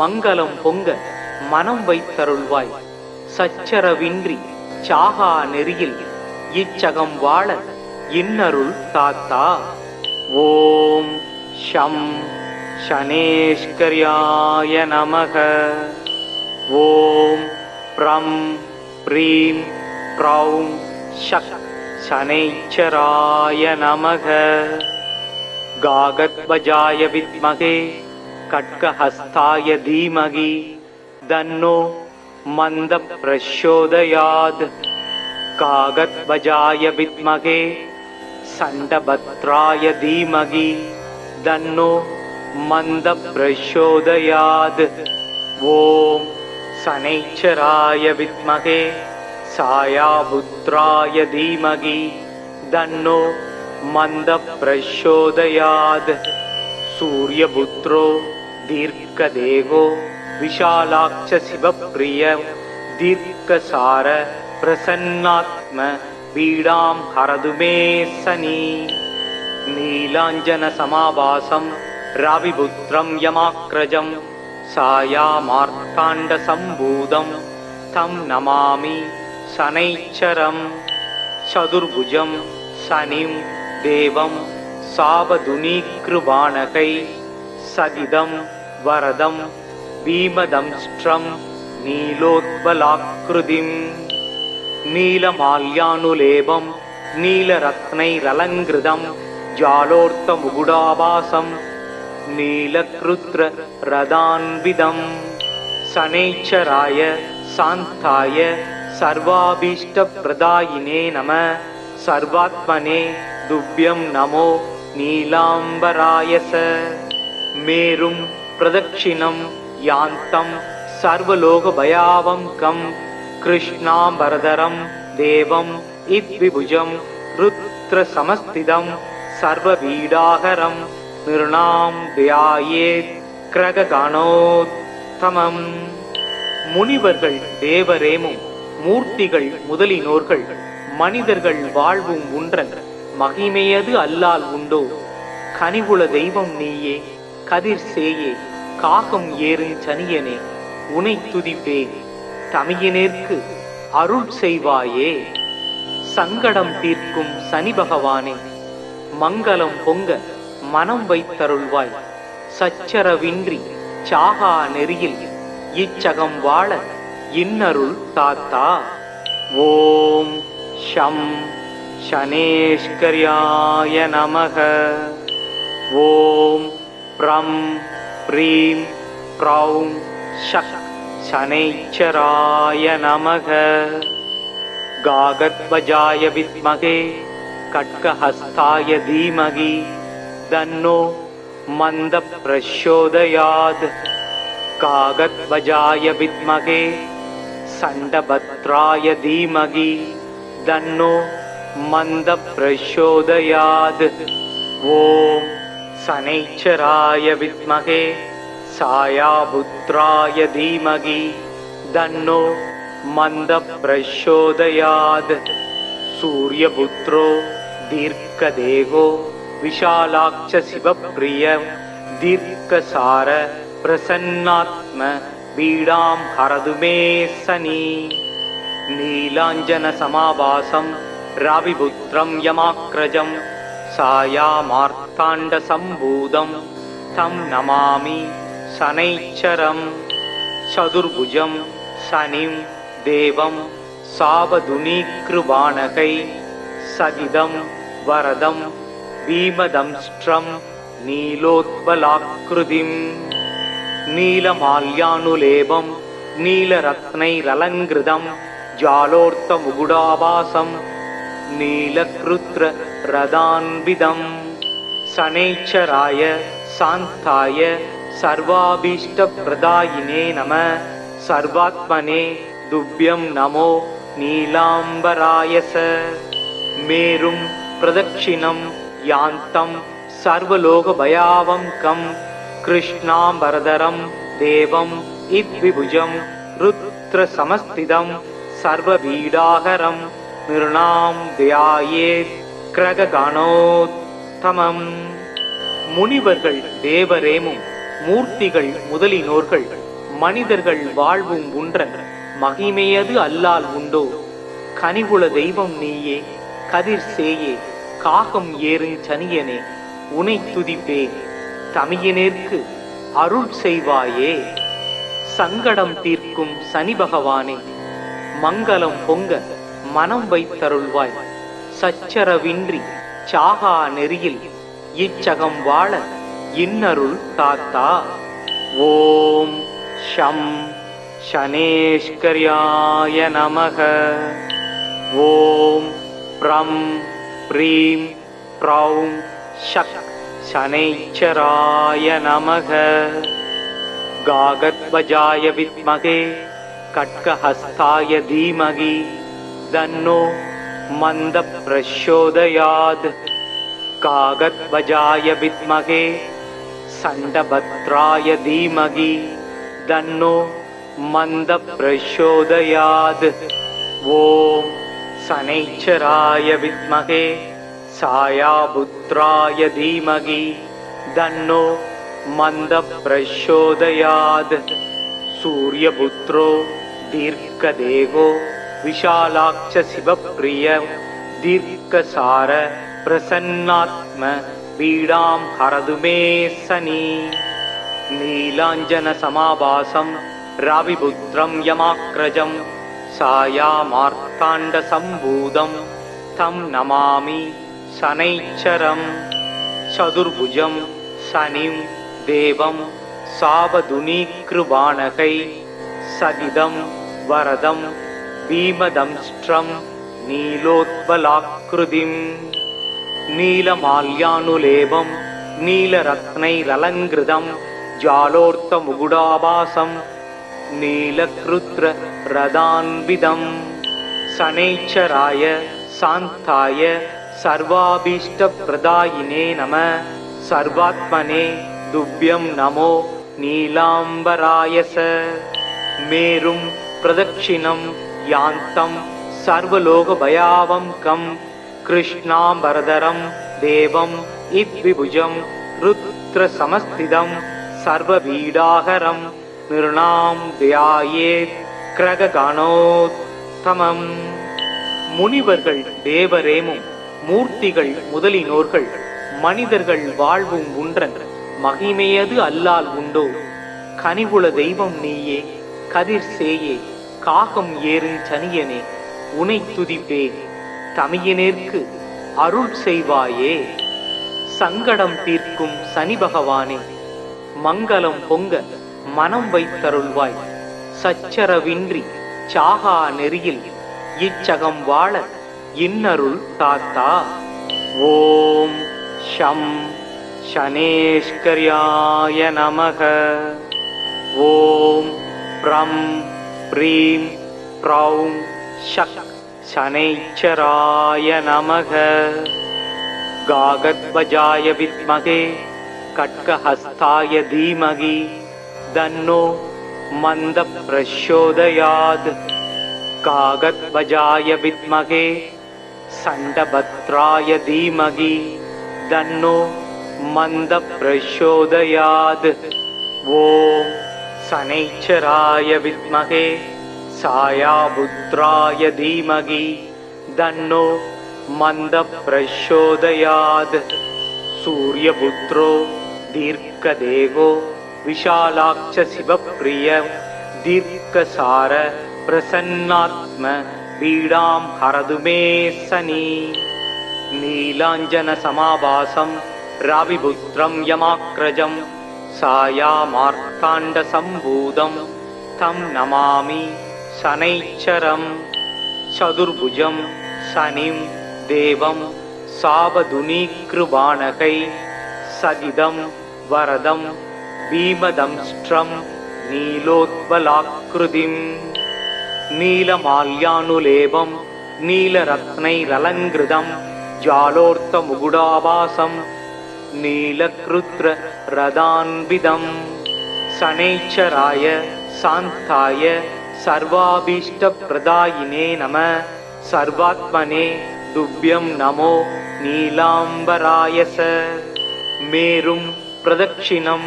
மங்களம் பொங்க மனம் வைத்தருள்வாய். சச்சரவின்றி சாகா நெறியில் இச்சகம் வாழ இன்னருள் தாத்தா. ஓம் ஷம் ஷனேஷ்கர்யாய நமக. ஓம் ப்ரம் ப்ரீம் ப்ரௌம் ஷக் शनैश्चराय नमः. गागद्वजाय विद्महे कट्कहस्ताय धीमहि तन्नो मन्दप्रचोदयात्. गागद्वजाय विद्महे सण्डभद्राय धीमहि तन्नो मन्दप्रचोदयात्. ॐ शनैश्चराय विद्महे सायापुत्राय धीमहि तन्नो मन्दप्रचोदयात् सूर्यपुत्रो दीर्घदेहो विशालाक्ष शिवप्रिय दीर्घसार प्रसन्नात्म पीडां हरतु मे शनि नीलाञ्जनसमाभासं रविपुत्रं यमाग्रजं सायामार्ताण्डसम्भूतं तं नमामि शनैश्चरं चतुर्भुजं शनिं देवं सावधुनीकृबाणकै सदिदं वरदं भीमदंष्ट्रं नीलोत्पलाकृतिं नीलमाल्यानुलेपं नीलरत्नैरलङ्कृतं जालोर्तमुकुटाभासं नीलकृत्ररदान्वितं शनैश्चराय शान्ताय सर्वाभीष्टप्रदायिने नमः सर्वात्मने तुभ्यं नमो नीलाम्बराय स मेरुं प्रदक्षिणं यान्तं सर्वलोकभयावङ्कं कृष्णाम्बरधरं देवं इद्विभुजं रुद्रसमस्थितं सर्वपीडाहरं निर्णां ध्यायेत् கிரககணோத்தமம். முனிவர்கள் தேவரேமும் மூர்த்திகள் முதலினோர்கள் மனிதர்கள் வாழ்வும் உன்றன் மகிமையது அல்லால் உண்டோ கனிவுள தெய்வம் நீயே கதிர் சேயே காகம் ஏறும் சனியனே உனை துதிப்பேன் தமியனேற்கு அருள் செய்வாயே. சங்கடம் தீர்க்கும் சனி பகவானே மங்களம் பொங்க மனம் வைத்தருள்வாய் சச்சரவின்றி சாகா நெறியில் இச்சகம் வாழ இன்னருள் தாத்தா. ஓம் ஷம் ஷனேஷ்கர்யாய நமக. ஓம் ப்ரம் ப்ரீம் ப்ரௌம் ஷக் ஷனைச்சராய நமக. காகத்வஜாய வித்மகே கட்கஹஸ்தாய தீமகி தன்னோ மந்த பிரச்சோதயாத். காகத்வஜாய வித்மகே சண்டபத்ராய தீமகி தன்னோ மந்த பிரச்சோதயாத். ஓம் சனைச்சராய வித்மகே சாயாபுத்ராய தீமகி தன்னோ மந்த பிரச்சோதயாத். சூர்யபுத்ரோ தீர்க்கதேகோ விஷாலாக்ஷ சிவப்ரிய தீர்க்கசார பிரசன்னாத்ம பீடாம் ஹரது மே சனி நீலாஞ்சன சமாபாசம் ரவிபுத்ரம் யமாக்ரஜம் சாயாமார்த்தாண்ட சம்பூதம் தம் நமாமி சனைச்சரம். சதுர்புஜம் சனிம் தேவம் சாவதுனீக்ருபாணகை சகிதம் வரதம் பீமதம்ஸ்ட்ரம் நீலோத்பலாக்ருதிம் நீலமால்யானுலேபம் நீலரத்னைரலங்கிருதம் ஜாலோர்த்தமுகுடாபாசம் நீலக்ருத்ரரதான்விதம். சனைச்சராய சாந்தாய சர்வாபீஷ்டப்ரதாயினே நம சர்வாத்மனே துப்யம் நமோ நீலாம்பராய ச மேரும் பிரதட்சிணம் யாந்தம் சர்வலோகபயாவங்கம் கிருஷ்ணாம்பரதரம் தேவம் இத்விபுஜம் ருத்ரசமஸ்திதம் சர்வபீடாகரம் நிர்ணாம் தியாயேத் கிரககணோத்தமம். முனிவர்கள் தேவரேமும் மூர்த்திகள் முதலினோர்கள் மனிதர்கள் வாழ்வும் உன்றன் மகிமையது அல்லால் உண்டோ கனிவுள தெய்வம் நீயே கதிர் சேயே காகம் ஏறும் சனியனே உனை துதிப்பேன் தமியனேற்கு அருள் செய்வாயே. சங்கடம் தீர்க்கும் சனி பகவானே மங்களம் பொங்க மனம் வைத்தருள்வாய் சச்சரவின்றி சாகா நெறியில் இச்சகம் வாழ இன்னருள் தாத்தா. ஓம் ஷம் ஷனேஷ்கர்யாய நமக. ஓம் ப்ரம் ப்ரீம் ப்ரௌம் ஷக் ஷனைச்சராய நமக. காகத்வஜாய வித்மகே கட்கஹஸ்தாய தீமகி தன்னோ மந்த பிரச்சோதயாத். कागद्वजाय विद्महे सण्डभद्राय धीमहि तन्नो मन्दः प्रचोदयात्। ॐ शनैश्चराय विद्महे छायापुत्राय धीमहि तन्नो मन्दः प्रचोदयात्। सूर्यपुत्रो दीर्घदेहो विशालाक्ष शिवप्रिय दीर्घसार प्रसन्नात्म पीडां हरतु मे शनि। नीलाञ्जन समाभासं रविपुत्रं यमाग्रजं छायामार्ताण्ड सम्भूतं तं नमामि शनैश्चरं। चतुर्भुजं शनिं देवं सावधुनीकृबाणकै सदिदं वरदं भीमदंष्ट्रं नीलोत्पलाकृतिं। नीलमाल्यानुलेपं नीलरत्नैरलङ्कृतं जालोर्तमुकुटाभासं नीलकृत्ररदान्वितं। शनैश्चराय शान्ताय सर्वाभीष्टप्रदायिने नमः। सर्वात्मने तुभ्यं नमो नीलाम्बरायस। मेरुं प्रदक्षिणं यान्तं सर्वलोकभयावहं कृष्णाम्बरधरं देवं इद्विभुजं रुद्रसमस्थितं सर्वपीडाहरं निर्णां ध्यायेत् கிரககணோத்தமம். முனிவர்கள் தேவரேமும் மூர்த்திகள் முதலினோர்கள் மனிதர்கள் வாழ்வும் உன்றன் மகிமையது அல்லால் உண்டோ. கனிவுள தெய்வம் நீயே கதிர் சேயே காகம் ஏறும் சனியனே உனை துதிப்பேன் தமியனேற்கு அருள் செய்வாயே. சங்கடம் தீர்க்கும் சனி பகவானே மங்களம் பொங்க மனம் வைத்தருள்வாய். சச்சரவின்றி சாகா நெறியில் இச்சகம் வாழ இன்னருள் தாத்தா. ஓம் ஷம் ஷனேஷ்கர்யாய நமக. ஓம் ப்ரம் ப்ரீம் ப்ரௌம் ஷக் शनैश्चराय नमः. गागद्वजाय विद्महे खड्गहस्ताय धीमहि तन्नो मन्दः प्रचोदयात्. गागद्वजाय विद्महे सण्डभद्राय धीमहि तन्नो मन्दः प्रचोदयात्. ॐ शनैश्चराय विद्महे छायापुत्राय धीमहि तन्नो मन्दः प्रचोदयात्. सूर्यपुत्रो दीर्घदेहो विशालाक्ष शिवप्रिय दीर्घसार प्रसन्नात्म पीडां हरतु मे शनि. नीलाञ्जन समाभासं रविपुत्रं यमाग्रजं छायामार्ताण्ड सम्भूतं तं नमामि शनैश्चरं. चतुर्भुजं शनिं देवं सावधुनीकृबाणकै सदिदं वरदं भीमदंष्ट्रं नीलोत्पलाकृतिं. नीलमाल्यानुलेपं नीलरत्नैरलङ्कृतं जालोर्तमुकुटाभासं नीलकृत्ररदान्वितं. शनैश्चराय शान्ताय सर्वाभीष्टप्रदायिने नमः. सर्वात्मने तुभ्यं नमो नीलाम्बरायस. मेरुं प्रदक्षिणं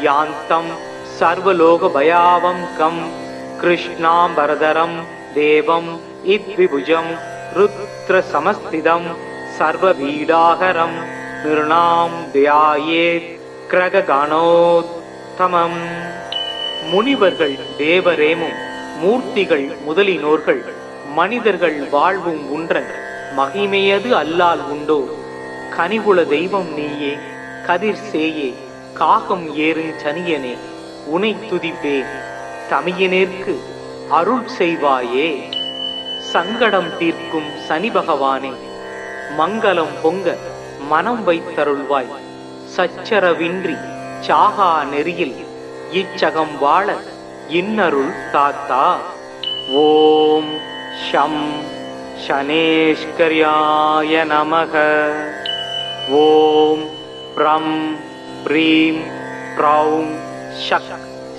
यान्तं सर्वलोकभयावहं कृष्णाम्बरधरं देवं इद्विभुजं रुद्रसमस्थितं सर्वपीडाहरं निर्णां ध्यायेत् கிரககணோத்தமம். முனிவர்கள் தேவரேமும் மூர்த்திகள் முதலினோர்கள் மனிதர்கள் வாழ்வும் உன்றன் மகிமையது அல்லால் உண்டோ. கனிவுள தெய்வம் நீயே கதிர் சேயே காகம் ஏறும் சனியனே உனை துதிப்பேன் தமியனேற்கு அருள் செய்வாயே. சங்கடம் தீர்க்கும் சனி பகவானே மங்களம் பொங்க மனம் வைத்தருள்வாய். சச்சரவின்றி சாகா நெறியில் இச்சகம் வாழ இன்னருள் தாத்தா. ஓம் ஷம் ஷனேஷ்கர்யாய நமக. ஓம் ப்ரம் ப்ரீம் ப்ரௌம் ஷக்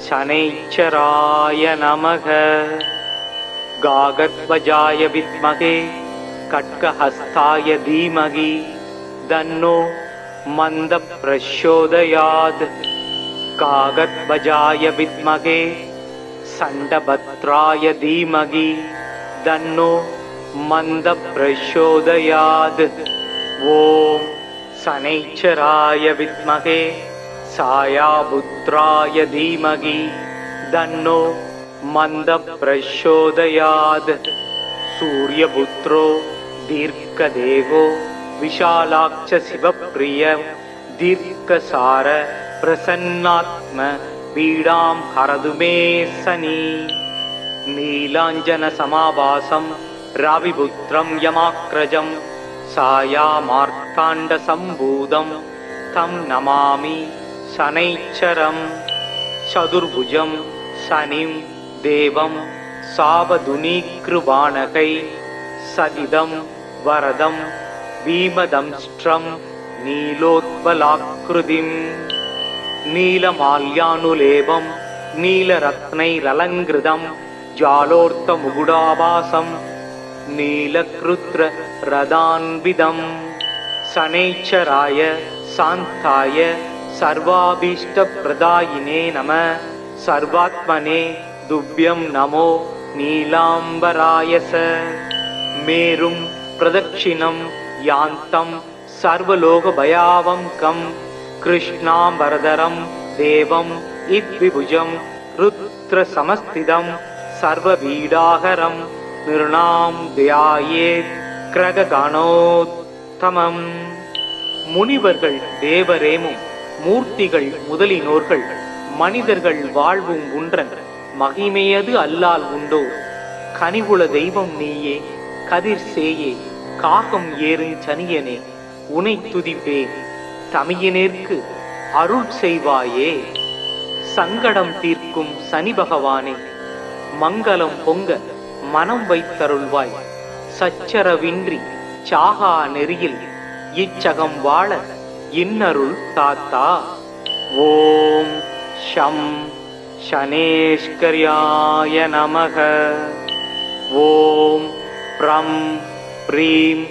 சனைச்சராய நமக. காகத்வஜாய வித்மகே கட்கஹஸ்தாய தீமகி தன்னோ மந்த பிரச்சோதயாத். காகத்வஜாய வித்மகே சண்டபத்ராய தீமகி தன்னோ மந்த பிரச்சோதயாத். ஓம் சனைச்சராய வித்மகே சாயாபுத்ராய தீமகி தன்னோ மந்த பிரச்சோதயாத். சூரியபுத்ரோ தீர்க்கதேகோ விஷாலாக்ஷ சிவப்பிரிய தீர்க்கசார பிரசன்னாத்ம பீடாம் ஹரது மே சனி. நீலாஞ்சன சமாபாசம் ராவிபுத்ரம் யமாக்ரஜம் சாயாமார்த்தாண்ட சம்பூதம் தம் நமாமி சனைச்சரம். சதுர்புஜம் சனிம் தேவம் சாவதுனீக்ருவாணகை சதிதம் வரதம் பீமதம்ஸ்ட்ரம் நீலோத்பலாக்ருதிம். நீலமால்யானுலேபம் நீலரத்னைரலங்கிருதம் ஜாலோர்த்த முகுடாபாசம் நீலக்ருத்ர ரதான்விதம். சனைச்சராய சாந்தாய சர்வாபீஷ்ட பிரதாயினே நம. சர்வாத்மனே துப்யம் நமோ நீலாம்பராயச. மேரும் பிரதட்சிணம் யாந்தம் சர்வலோக பயாவங்கம் கிருஷ்ணாம்பரதரம் தேவம் இத்விபுஜம் ருத்ர சமஸ்திதம் சர்வவீடாகரம் நிருணாம் தியாயேத் கிரககணோத்தமம். முனிவர்கள் தேவரேமும் மூர்த்திகள் முதலினோர்கள் மனிதர்கள் வாழ்வும் உன்றன் மகிமையது அல்லால் உண்டோ. கனிவுள தெய்வம் நீயே கதிர் சேயே காகம் ஏறும் சனியனே உனை துதிப்பேன். தமியனேற்கு அருள் செய்வாயே. சங்கடம் தீர்க்கும் சனி பகவானே மங்களம் பொங்க மனம் வைத்தருள்வாய். சச்சரவின்றி சாகா நெறியில் இச்சகம் வாழ இன்னருள் தாத்தா. ஓம் ஷம் சனேஷ்கர்யாய நமக. ஓம் ப்ரம் ப்ரீம்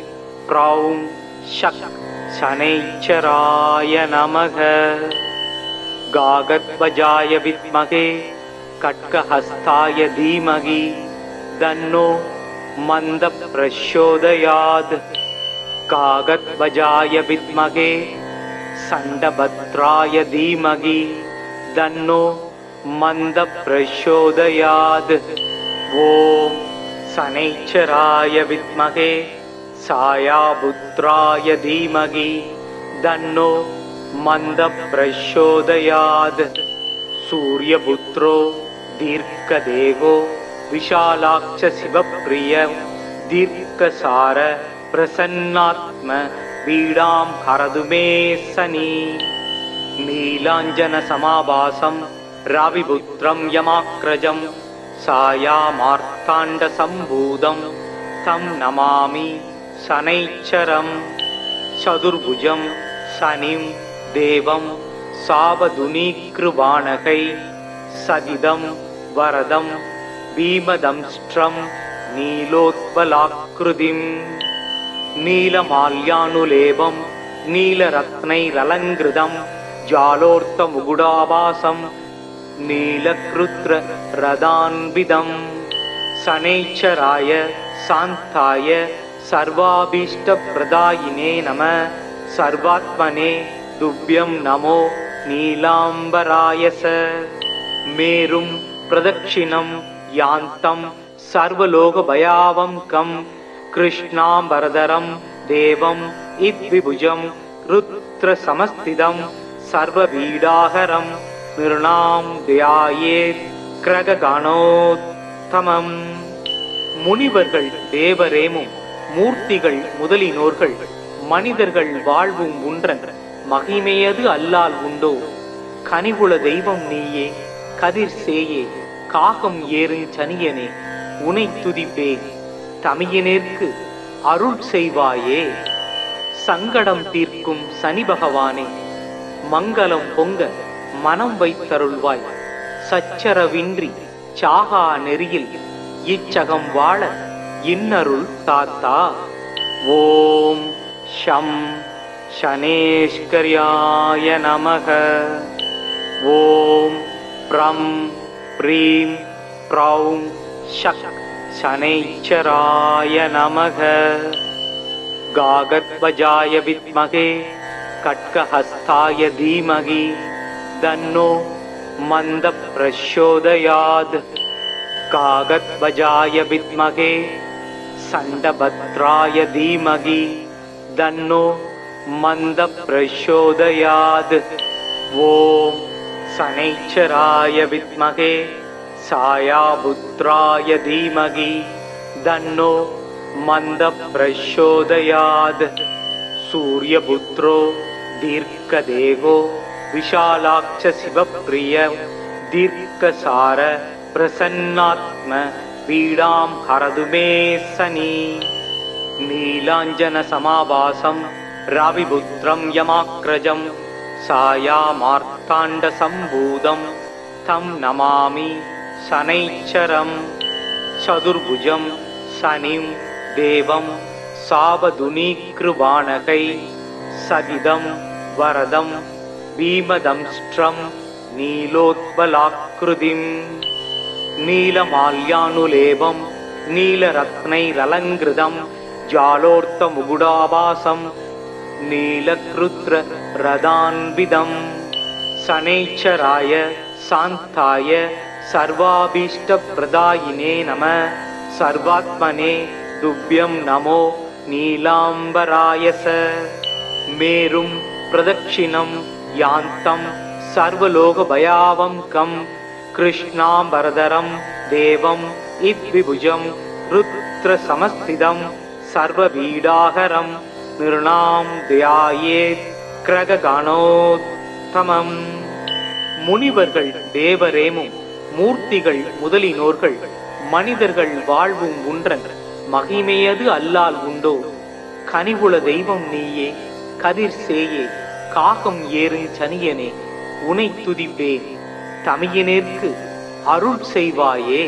ப்ரௌம் ஷக் சனைச்சராய நமக. காகத்வஜாய வித்மகே கட்கஹஸ்தாய தீமகி தன்னோ மந்த பிரச்சோதயாத். காகத்வஜாய வித்மகே சண்டபத்ராய தீமகி தன்னோ மந்த பிரச்சோதயாத். ஓம் சனைச்சராய வித்மகே சாயாபுத்ராய தீமகி தன்னோ மந்த பிரச்சோதயாத். சூரியபுத்ரோ தீர்க்கதேகோ விஷாலாக்ஷ சிவப்பிரிய தீர்க்கசார பிரசன்னாத்ம பீடாம் ஹரது மே சனி. நீலாஞ்சன சமாபாசம் ராவிபுத்ரம் யமாக்ரஜம் சாயாமார்த்தாண்ட சம்பூதம் தம் நமாமி சனைச்சரம். சதுர்புஜம் சனிம் தேவம் சாவதுனீக்ருவாணகை சதிதம் வரதம் பீமதம்ஸ்ட்ரம் நீலோத்பலாக்ருதிம். நீலமால்யானுலேபம் நீலரத்னைரலங்கிருதம் ஜாலோர்த்த முகுடாபாசம் நீலக்ருத்ர ரதான்விதம். சனைச்சராய சாந்தாய சர்வாபீஷ்ட பிரதாயினே நம. சர்வாத்மனே துப்யம் நமோ நீலாம்பராயச. மேரும் பிரதட்சிணம் யாந்தம் சர்வலோக பயாவங்கம் கிருஷ்ணாம்பரதரம் தேவம் இத்விபுஜம் ருத்ர சமஸ்திதம் சர்வவீடாகரம் நிருணாம் தியாயேத் கிரககணோத்தமம். முனிவர்கள் தேவரேமும் மூர்த்திகள் முதலினோர்கள் மனிதர்கள் வாழ்வும் உன்றன் மகிமையது அல்லால் உண்டோ. கனிவுள தெய்வம் நீயே கதிர் சேயே காகம் ஏறும் சனியனே உனை துதிப்பேன். தமியனேற்கு அருள் செய்வாயே. சங்கடம் தீர்க்கும் சனி பகவானே, மங்களம் பொங்க மனம் வைத்தருள்வாய். சச்சரவின்றி சாகா நெறியில் இச்சகம் வாழ இன்னருள் தாத்தா. ஓம் ஷம் சனேஸ்கர்யாய நமக. ஓம் ப்ரம் ப்ரீம் ப்ரௌம் ஷக் சனைச்சராய நமக. காகத்வஜாய வித்மகே கட்கஹஸ்தாய தீமகி தன்னோ மந்த பிரச்சோதயாத். காகத்வஜாய வித்மகே சண்டபத்ராய தீமகி தன்னோ மந்த பிரச்சோதயாத். ஓம் சனைச்சராய வித்மகே சாயாபுத்ராய தீமகி தன்னோ மந்த பிரச்சோதயாத். சூரியபுத்ரோ தீர்க்கதேகோ விஷாலாட்ச சிவப்பிரிய தீர்க்கசார பிரசன்னாத்ம பீடாம் ஹரதுமே சனி. நீலாஞ்சன சமாபாசம் ரவிபுத்ரம் யமாக்ரஜம் சாயாமார்த்தாண்ட சம்பூதம் தம் நமாமி சனைச்சரம். சதுர்புஜம் சனிம் தேவம் சாவதுனீக்ருபாணகை சகிதம் வரதம் பீமதம்ஸ்ட்ரம் நீலோத்பலாக்ருதிம். நீலமால்யானுலேபம் நீலரத்னைரலங்கிருதம் ஜாலோர்த்த முகுடாபாசம் நீலக்ருத்ர ரதான்விதம். சனைச்சராய சாந்தாய சர்வாபீஷ்டப்ரதாயினே நம. சர்வாத்மனே துப்யம் நமோ நீலாம்பராயச. மேரும் பிரதட்சிணம் யாந்தம் சர்வலோகபயாவம் கம் கிருஷ்ணாம்பரதரம் தேவம் இத்விபுஜம் ருத்ர சமஸ்திதம் சர்வபீடாகரம் நிர்ணாம் தியாயேத் கிரககணோத்தமம். முனிவர்கள் தேவரேமும் மூர்த்திகள் முதலினோர்கள் மனிதர்கள் வாழ்வும் உன்றன் மகிமையது அல்லால் உண்டோ. கனிவுள தெய்வம் நீயே கதிர் சேயே காகம் ஏறும் சனியனே உனை துதிப்பேன் தமியனேற்கு அருள் செய்வாயே.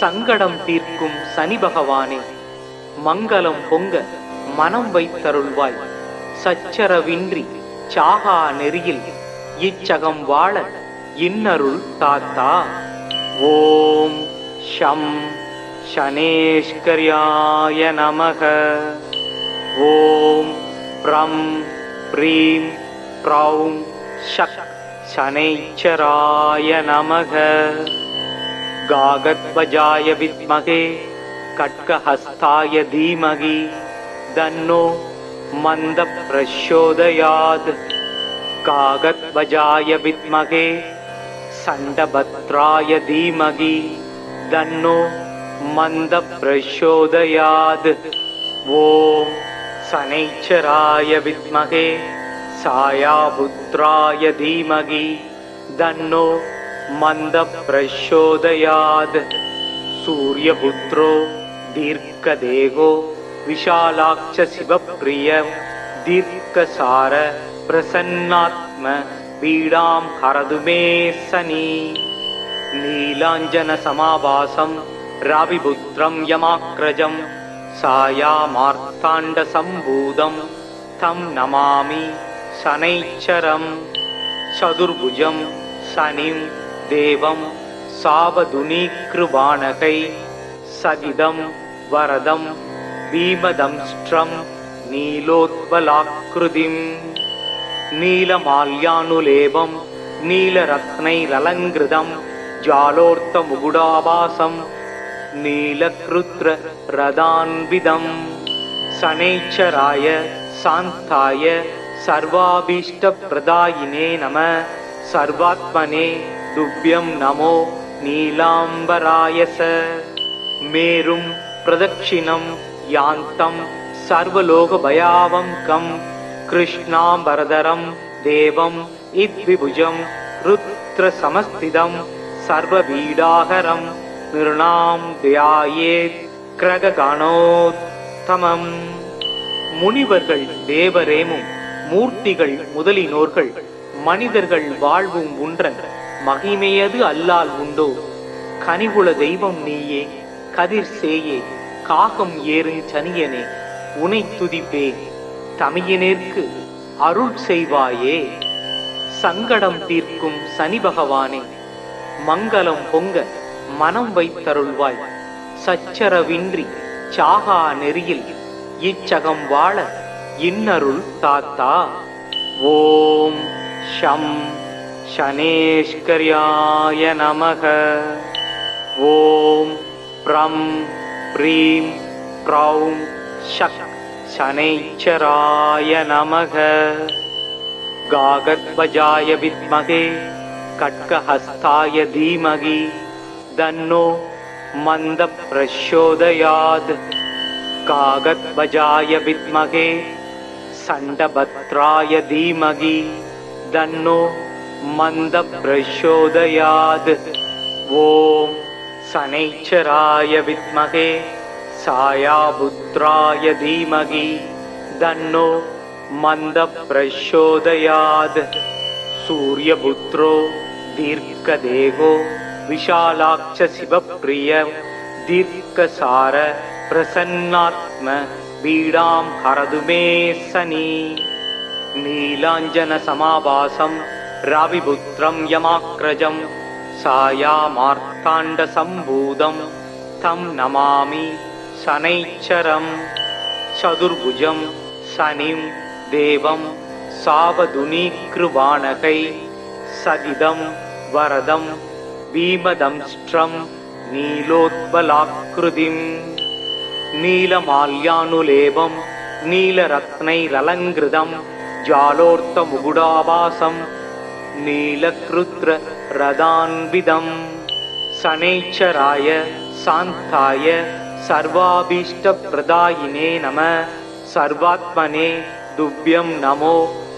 சங்கடம் தீர்க்கும் சனி பகவானே, மங்களம் பொங்க மனம் வைத்தருள்வாய். சச்சரவின்றி சாகா நெறியில் இச்சகம் வாழ இன்னருள் தாத்தா. ஓம் ஷம் சனேஸ்கர்யாய நமக. ஓம் ப்ரம் ப்ரீம் ப்ரௌம் ஷக் சனைச்சராய நமக. காகத்வஜாய வித்மகே கட்கஹஸ்தாய தீமகி தன்னோ மந்த பிரச்சோதயாத். காகத்வஜாய வித்மகே சண்டபத்ராய தீமகி தன்னோ மந்த பிரச்சோதயாத். ஓம் சனைச்சராய வித்மகே சாயாபுத்ராய தீமகி தன்னோ மந்த பிரச்சோதயாத். சூரியபுத்ரோ தீர்க்கதேகோ விஷாலாட்ச சிவப்பிரிய தீர்க்கசார பிரசன்னாத்ம பீடாம் ஹரதுமே சனி. நீலாஞ்சன சமாபாசம் ரவிபுத்ரம் யமாக்ரஜம் சாயாமார்த்தாண்ட சம்பூதம் தம் நமாமி சனைச்சரம். சதுர்புஜம் சனிம் தேவம் சாவதுனீக்ருபாணகை சகிதம் வரதம் பீமதம்ஸ்ட்ரம் நீலோத்பலாக்ருதிம். நீலமால்யானுலேபம் நீலரத்னைரலங்கிருதம் ஜாலோர்த்த முகுடாபாசம் நீலக்ருத்ர ரதான்விதம். சனைச்சராய சாந்தாய சர்வாபீஷ்டப்ரதாயினே நம. சர்வாத்மனே துப்யம் நமோ நீலாம்பராயச. மேரும் பிரதட்சிணம் யாந்தம் சர்வலோகபயாவம் கம் கிருஷ்ணாம்பரதரம் தேவம் இத்விபுஜம் ருத்ர சமஸ்திதம் சர்வபீடாகரம் நிர்ணாம் தியாயேத் கிரககணோத்தமம். முனிவர்கள் தேவரேமும் மூர்த்திகள் முதலினோர்கள் மனிதர்கள் வாழ்வும் உன்றன் மகிமையது அல்லால் உண்டோ. கனிவுள தெய்வம் நீயே, கதிர் சேயே, காகம் ஏறும் சனியனே, உனை துதிப்பேன். தமியனேற்கு அருள் செய்வாயே. சங்கடம் தீர்க்கும் சனி பகவானே, மங்களம் பொங்க மனம் வைத்தருள்வாய். சச்சரவின்றி சாகா நெறியில் இச்சகம் வாழ இன்னருள் தாத்தா. ஓம் ஷம் சனேஸ்கர்யாய நமக. ஓம் ப்ரம் ப்ரீம் ப்ரௌம் ஷக் சனைச்சராய நமக. காகத்வஜாய வித்மகே கட்கஹஸ்தாய தீமகி தன்னோ மந்த பிரச்சோதயாத். காகத்வஜாய வித்மகே சண்டபத்ராய தீமகி தன்னோ மந்த பிரச்சோதயாத். ஓம் சனைச்சராய வித்மகே சாயாபுத்ராய தீமகி தன்னோ மந்த பிரச்சோதயாத். சூரியபுத்ரோ தீர்க்கதேகோ விஷாலாட்ச சிவப்பிரிய தீர்க்கசார பிரசன்னாத்ம பீடாம் ஹரதுமே சனி. நீலாஞ்சன சமாபாசம் ராவிபுத்ரம் யமாக்ரஜம் சாயாமார்த்தாண்ட சம்பூதம் தம் நமாமி சனைச்சரம். சதுர்புஜம் சனிம் தேவம் சாவதுனீக்ருவாணகை சகிதம் வரதம் பீமதம்ஸ்ட்ரம் நீலோத்பலாக்ருதிம். நீலமால்யானுலேபம் நீலரத்னைரலங்கிருதம் ஜாலோர்த்த முகுடாபாசம் நீலக்ருத்ர ரதான்விதம். சனைச்சராய சாந்தாய சர்வாபீஷ்ட பிரதாயினே நம. சர்வாத்மனே துப்யம் நமோ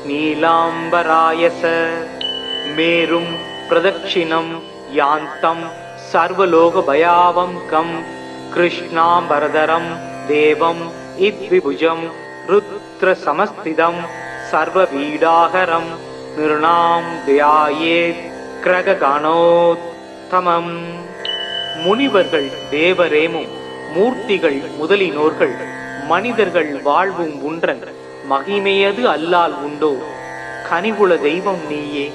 நீலாம்பராயச. மேரும் பிரதட்சிணம் யாந்தம் சர்வலோக பயாவம் கம் கிருஷ்ணாம்பரதரம் தேவம் இத்விபுஜம் ருத்ர சமஸ்திதம் சர்வபீடாகரம் நிருணாம் தியாயேத் கிரககணோத்தமம். முனிவர்கள் தேவரேமும் மூர்த்திகள் முதலினோர்கள் மனிதர்கள் வாழ்வும் உன்றன் மகிமையது அல்லால் உண்டோ. கனிவுள தெய்வம் நீயே,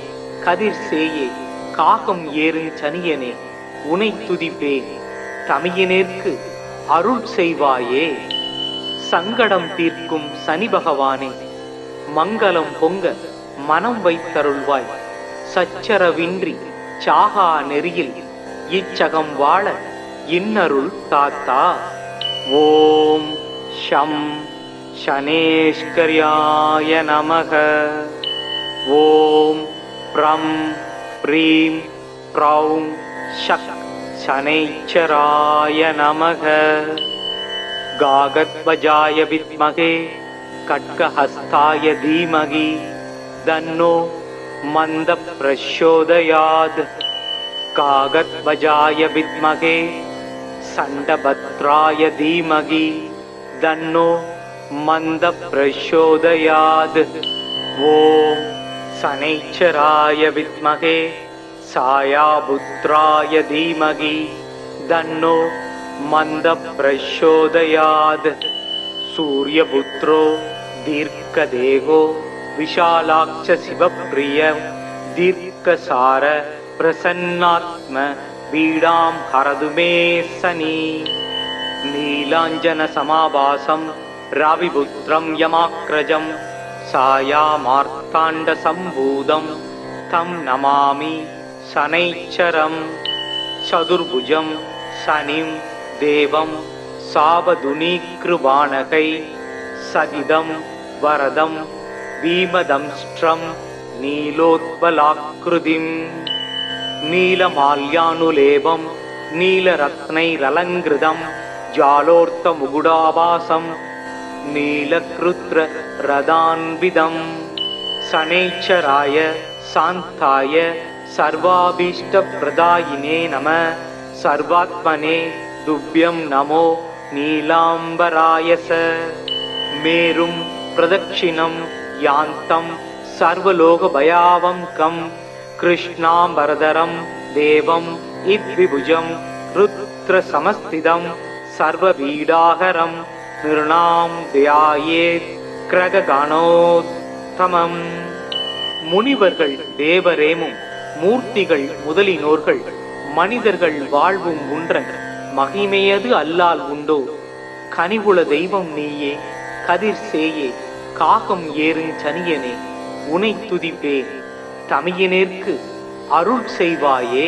கதிர் சேயே, காகம் ஏறும் சனியனே, உனை துதிப்பேன். தமியனேற்கு அருள் செய்வாயே. சங்கடம் தீர்க்கும் சனி பகவானே, மங்களம் பொங்க மனம் வைத்தருள்வாய். சச்சரவின்றி சாகா நெறியில் இச்சகம் வாழ இன்னருள் தாத்தா. ஓம் ஷம் சனேஸ்கர்யாய நமக. ஓம் ப்ரம் ப்ரீம் ப்ரௌம் ஷக் சனைச்சராய நமக. காகத்வஜாய வித்மகே கட்கஹஸ்தாய தீமகி தன்னோ மந்த பிரச்சோதயாத். காகத்வஜாய வித்மகே சண்டபத்ராய தீமகி தன்னோ மந்த பிரச்சோதயாத். ஓம் சனைச்சராய வித்மகே சாயாபுத்ராய தீமகி தன்னோ மந்த பிரச்சோதயாத். சூரியபுத்ரோ தீர்க்கதேகோ விஷாலாட்ச சிவப்பிரிய தீர்க்கசார பிரசன்னாத்ம பீடாம் ஹரதுமே சனி. நீலாஞ்சன சமாபாசம் ராவிபுத்ரம் யமாக்ரஜம் சாயாமார்த்தாண்ட சம்பூதம் தம் நமாமி சனைச்சரம். சதுர்புஜம் சனிம் தேவம் சாவதுனீக்ருவாணகை சகிதம் வரதம் பீமதம்ஸ்ட்ரம் நீலோத்பலாக்ருதிம். நீலமால்யானுலேபம் நீலரத்னைரலங்கிருதம் ஜாலோர்த்த முகுடாபாசம் நீலக்ருத்ர ரதான்விதம். சனைச்சராய சாந்தாய சர்வாபீஷ்ட பிரதாயினே நம. சர்வாத்மனே துப்யம் நமோ நீலாம்பராயச. மேரும் பிரதக்ஷிணம் யாந்தம் சர்வலோகபயாவங்கம் கிருஷ்ணாம்பரதரம் தேவம் இத்விபுஜம் ருத்ரசமஸ்திதம் சர்வபீடாகரம் நிருணாம் தியாயேத் கிரககணோத்தமம். முனிவர்கள் தேவரேமும் மூர்த்திகள் முதலினோர்கள் மனிதர்கள் வாழ்வும் உன்றன் மகிமையது அல்லால் உண்டோ. கனிவுள தெய்வம் நீயே கதிர் சேயே காகம் ஏறும் சனியனே உனை துதிப்பேன் தமியனேற்கு அருள் செய்வாயே.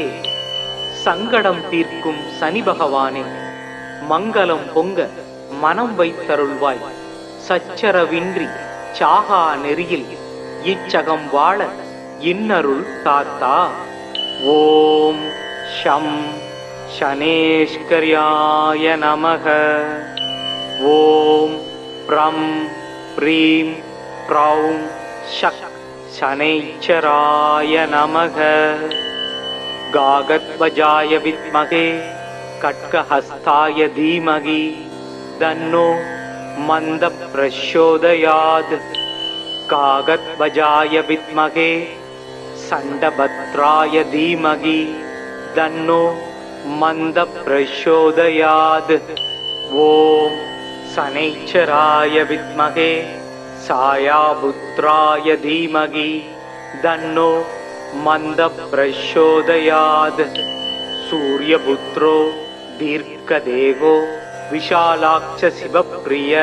சங்கடம் தீர்க்கும் சனி பகவானே மங்களம் பொங்க மனம் வைத்தருள்வாய். சச்சரவின்றி சாகா நெறியில் இச்சகம் வாழ இன்னருள் தாத்தா. ஓம் ஷம் சனேஸ்கர்யாய நமக. ஓம் ப்ரம் ப்ரீம் ப்ரௌம் ஷக் சனைச்சராய நமக. காகத்வஜாய வித்மகே கட்கஹஸ்தாய தீமகி தன்னோ மந்த பிரச்சோதயாத். காகத்வஜாய வித்மகே சண்டபத்ராய தீமகி தன்னோ மந்த பிரச்சோதயாத். ஓம் சனைச்சராய வித்மகே சாயாபுத்ராய தீமகி தன்னோ மந்த பிரச்சோதயாத். சூரியபுத்ரோ தீர்க்கதேகோ விஷாலாட்ச சிவப்பிரிய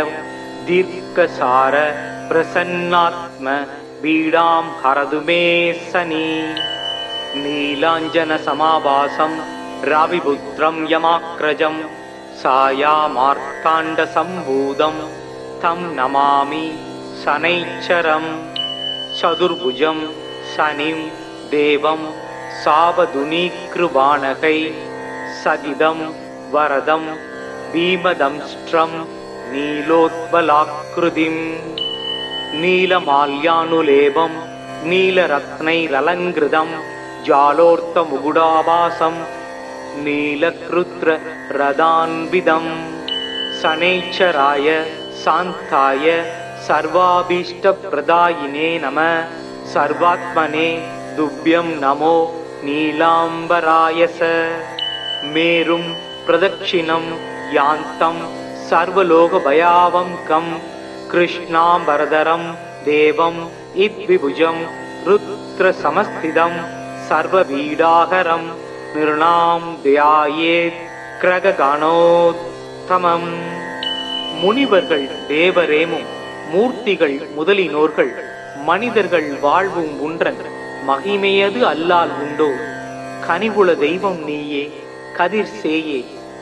தீர்க்கசார பிரசன்னாத்ம பீடாம் ஹரது மே சனி. நீலாஞ்சன சமாபாசம் ராவிபுத்ரம் யமாக்ரஜம் சாயாமார்த்தாண்ட சம்பூதம் தம் நமாமி சனைச்சரம். சதுர்புஜம் சனிம் தேவம் சாவதுனீக்ருபாணகை சகிதம் வரதம் பீமதம்ஸ்ட்ரம் நீலோத்பலாக்ருதிம். நீலமால்யானுலேபம் நீலரத்னைரலங்கிருதம் ஜாலோர்த்த முகுடாபாசம் நீலக்ருத்ர ரதான்விதம். சனைச்சராய சாந்தாய சர்வாபீஷ்டப்ரதாயினே நம. சர்வாத்மனே துப்யம் நமோ நீலாம்பராயச. மேரும் பிரதக்ஷிணம் யாந்தம் சர்வலோகபயாவங்கம் கிருஷ்ணாம்பரதரம் தேவம் இத்விபுஜம் ருத்ரசமஸ்திதம் சர்வபீடாகரம் நிருணாம் தியாயேத் கிரககணோத்தமம். முனிவர்கள் தேவரேமும் மூர்த்திகள் முதலினோர்கள் மனிதர்கள் வாழ்வும் உன்றன் மகிமையது அல்லால் உண்டோ. கனிவுள தெய்வம் நீயே கதிர் சேயே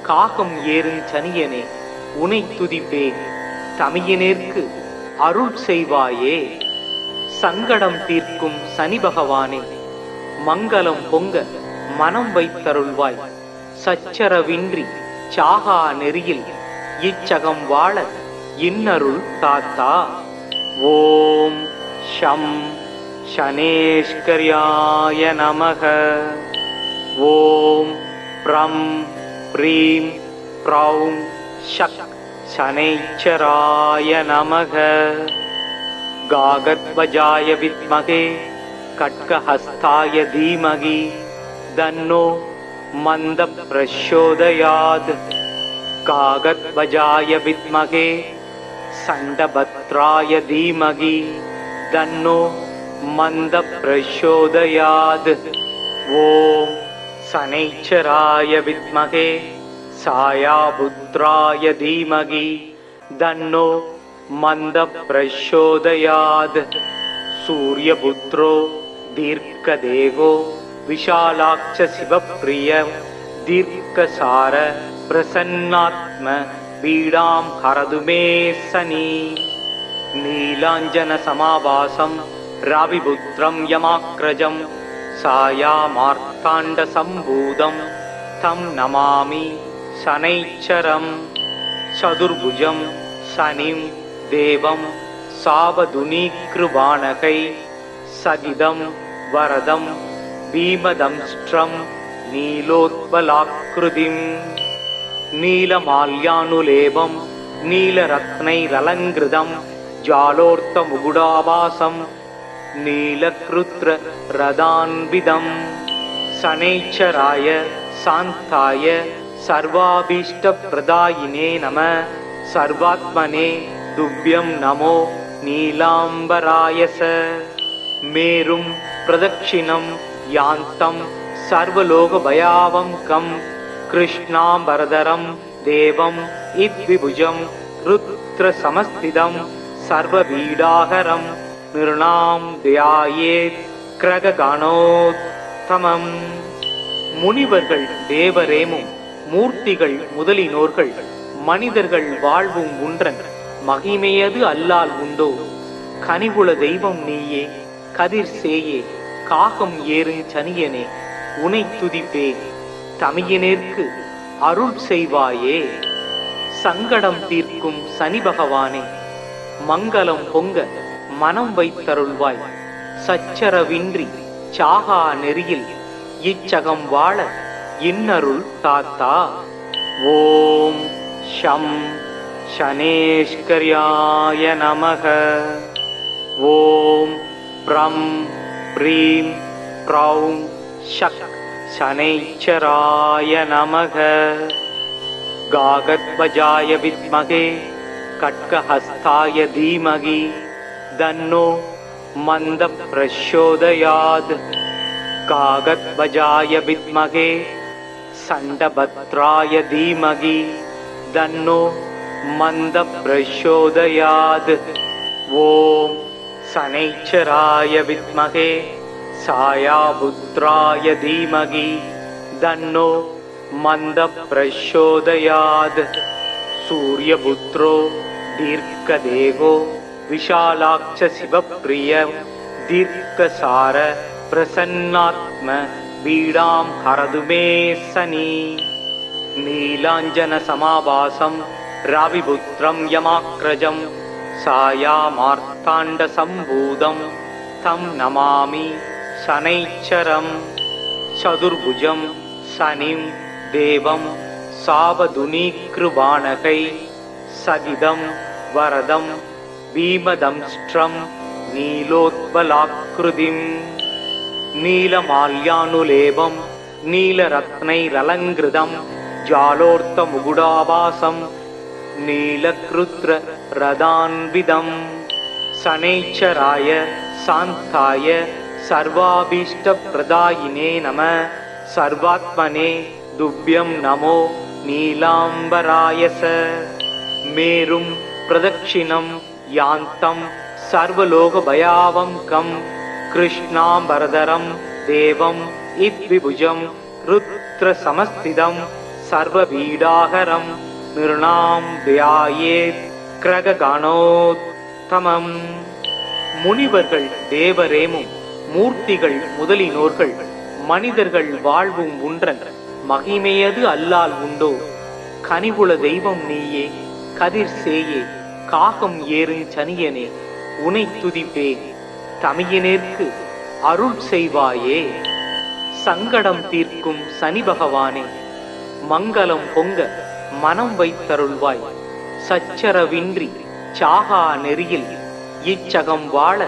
காகம் ஏறும் சனியனே உனை துதிப்பேன் தமியனேற்கு அருள் செய்வாயே. சங்கடம் தீர்க்கும் சனி பகவானே மங்களம் பொங்க மனம் வைத்தருள்வாய். சச்சரவின்றி சாகா நெறியில் இச்சகம் வாழ இன்னருள் தாத்தா. ஓம் ஷம் சனேஸ்கர்யாய நமக. ஓம் ப்ரம் ப்ரீம் ப்ரௌம் ஷக் சனைச்சராய நமக. காகத்வஜாய வித்மகே கட்கஹஸ்தாய தீமகி தன்னோ மந்த பிரச்சோதயாத். காகத்வஜாய வித்மகே சண்டபத்ராய தீமகி தன்னோ மந்த பிரச்சோதயாத். ஓம் சனைச்சராய வித்மகே சாயாபுத்ராய தீமகி தன்னோ மந்த பிரச்சோதயாத். சூரியபுத்ரோ தீர்க்கதேகோ விஷாலாட்ச சிவப்பிரிய தீர்க்கசார பிரசன்னாத்ம பீடாம் ஹரது மே சனி. நீலாஞ்சன சமாபாசம் ராவிபுத்ரம் யமாக்ரஜம் சாயாமார்த்தாண்ட சம்பூதம் தம் நமாமி சனைச்சரம். சதுர்புஜம் சனிம் தேவம் சாவதுனீக்ருபாணகை சகிதம் வரதம் பீமதம்ஸ்ட்ரம் நீலோத்பலாக்ருதிம். நீலமால்யானுலேபம் नीलरत्नैरलङ्कृतं जालोर्तमुकुडाभासं नीलकृत्ररदान्वितं शनैश्चराय शान्ताय सर्वाभीष्टप्रदायिने नमः सर्वात्मने तुभ्यं नमो नीलाम्बराय स मेरुं प्रदक्षिणं यान्तं सर्वलोकभयावङ्कं कृष्णाम्बरधरं देवम् इद्विभुजं रुद्रसमस्थितं सर्वपीडाहरं निर्णां ध्यायेत् கிரககணோத்தமம். முனிவர்கள் தேவரேமும் மூர்த்திகள் முதலினோர்கள் மனிதர்கள் வாழ்வும் உன்றன் மகிமையது அல்லால் உண்டோ கனிவுள தெய்வம் நீயே கதிர் சேயே காகம் ஏறும் சனியனே உனை துதிப்பேன் தமியனேற்கு அருள் செய்வாயே. சங்கடம் தீர்க்கும் சனி பகவானே மங்களம் பொங்க மனம் வைத்தருள்வாய் சச்சரவின்றி சாகா நெறியில் இச்சகம் வாழ இன்னருள் தாத்தா. ஓம் ஷம் ஷனேஷ்கர்யாய நமக. ஓம் ப்ரம் ப்ரீம் ப்ரௌம் ஷக் शनैश्चराय नमः. गागद्वजाय विद्महे खड्गहस्ताय धीमहि तन्नो मन्दप्रचोदयात्. गागद्वजाय विद्महे षण्डभद्राय धीमहि तन्नो मन्दप्रचोदयात्. ॐ शनैश्चराय विद्महे छायापुत्राय धीमहि तन्नो मन्दप्रचोदयात्. सूर्यपुत्रो दीर्घदेहो विशालाक्ष शिवप्रिय दीर्घसार प्रसन्नात्म पीडां हरतु मे शनि. नीलाञ्जनसमाभासं रविपुत्रं यमाग्रजं छायामार्ताण्डसम्भूतं तं नमामि शनैश्चरं. चतुर्भुजं शनिं देवं सावधुनीकृबाणकै सगिदं वरदं भीमदंष्ट्रं नीलोत्पलाकृतिं. नीलमाल्यानुलेपं नीलरत्नैरलङ्कृतं जालोर्तमुकुडाभासं नीलकृत्ररदान्वितं शनैश्चराय शान्ताय सर्वाभीष्टप्रदायिने नमः सर्वात्मने तुभ्यं नमो नीलाम्बराय स मेरुं प्रदक्षिणं यान्तं सर्वलोकभयावङ्कं कृष्णाम्बरधरं देवम् इद्विभुजं रुद्रसमस्थितं सर्वपीडाहरं निर्णां ध्यायेत् கிரககணோத்தமம். முனிவர்கள் தேவரேமும் மூர்த்திகள் முதலினோர்கள் மனிதர்கள் வாழ்வும் உன்றன் மகிமையது அல்லால் உண்டோ கனிவுள தெய்வம் நீயே கதிர் சேயே காகம் ஏறும் சனியனே உனை துதிப்பேன் தமியனேற்கு அருள் செய்வாயே. சங்கடம் தீர்க்கும் சனி பகவானே மங்களம் பொங்க மனம் வைத்தருள்வாய் சச்சரவின்றி சாகா நெறியில் இச்சகம் வாழ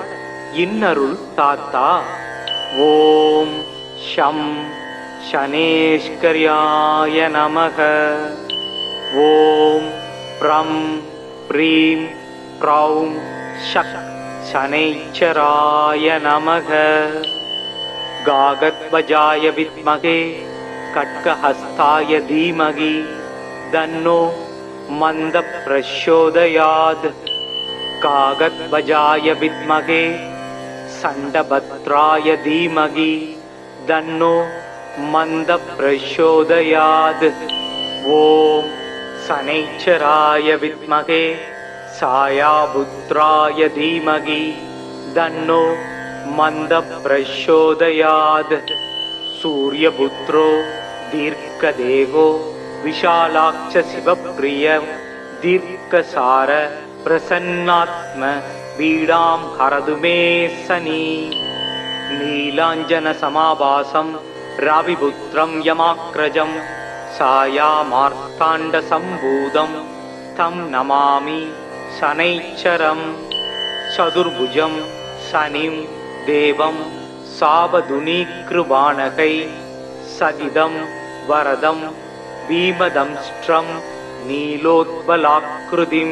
இன்னருள் தாத்தா. ஓம் ஷம் ஷனேஷ்கர்யாய நமக. ஓம் ப்ரம் ப்ரீம் ப்ரௌம் ஷக் शनैश्चराय नमः. गागद्वजाय विद्महे खड्गहस्ताय धीमहि तन्नो मन्दप्रचोदयात्. गागद्वजाय विद्महे षण्डभद्राय धीमहि तन्नो मन्दप्रचोदयात्. ॐ शनैश्चराय विद्महे छायापुत्राय धीमहि तन्नो मन्दप्रचोदयात्. सूर्यपुत्रो दीर्घदेहो विशालाक्ष शिवप्रिय दीर्घसार प्रसन्नात्म पीडां हरतु मे शनि. नीलाञ्जनसमाभासं रविपुत्रं यमाग्रजं छायामार्ताण्डसम्भूतं तं नमामि शनैश्चरं चतुर्भुजं शनिं देवं सावधुनीकृबाणकै सदिदं वरदं भीमदंष्ट्रं नीलोत्पलाकृतिं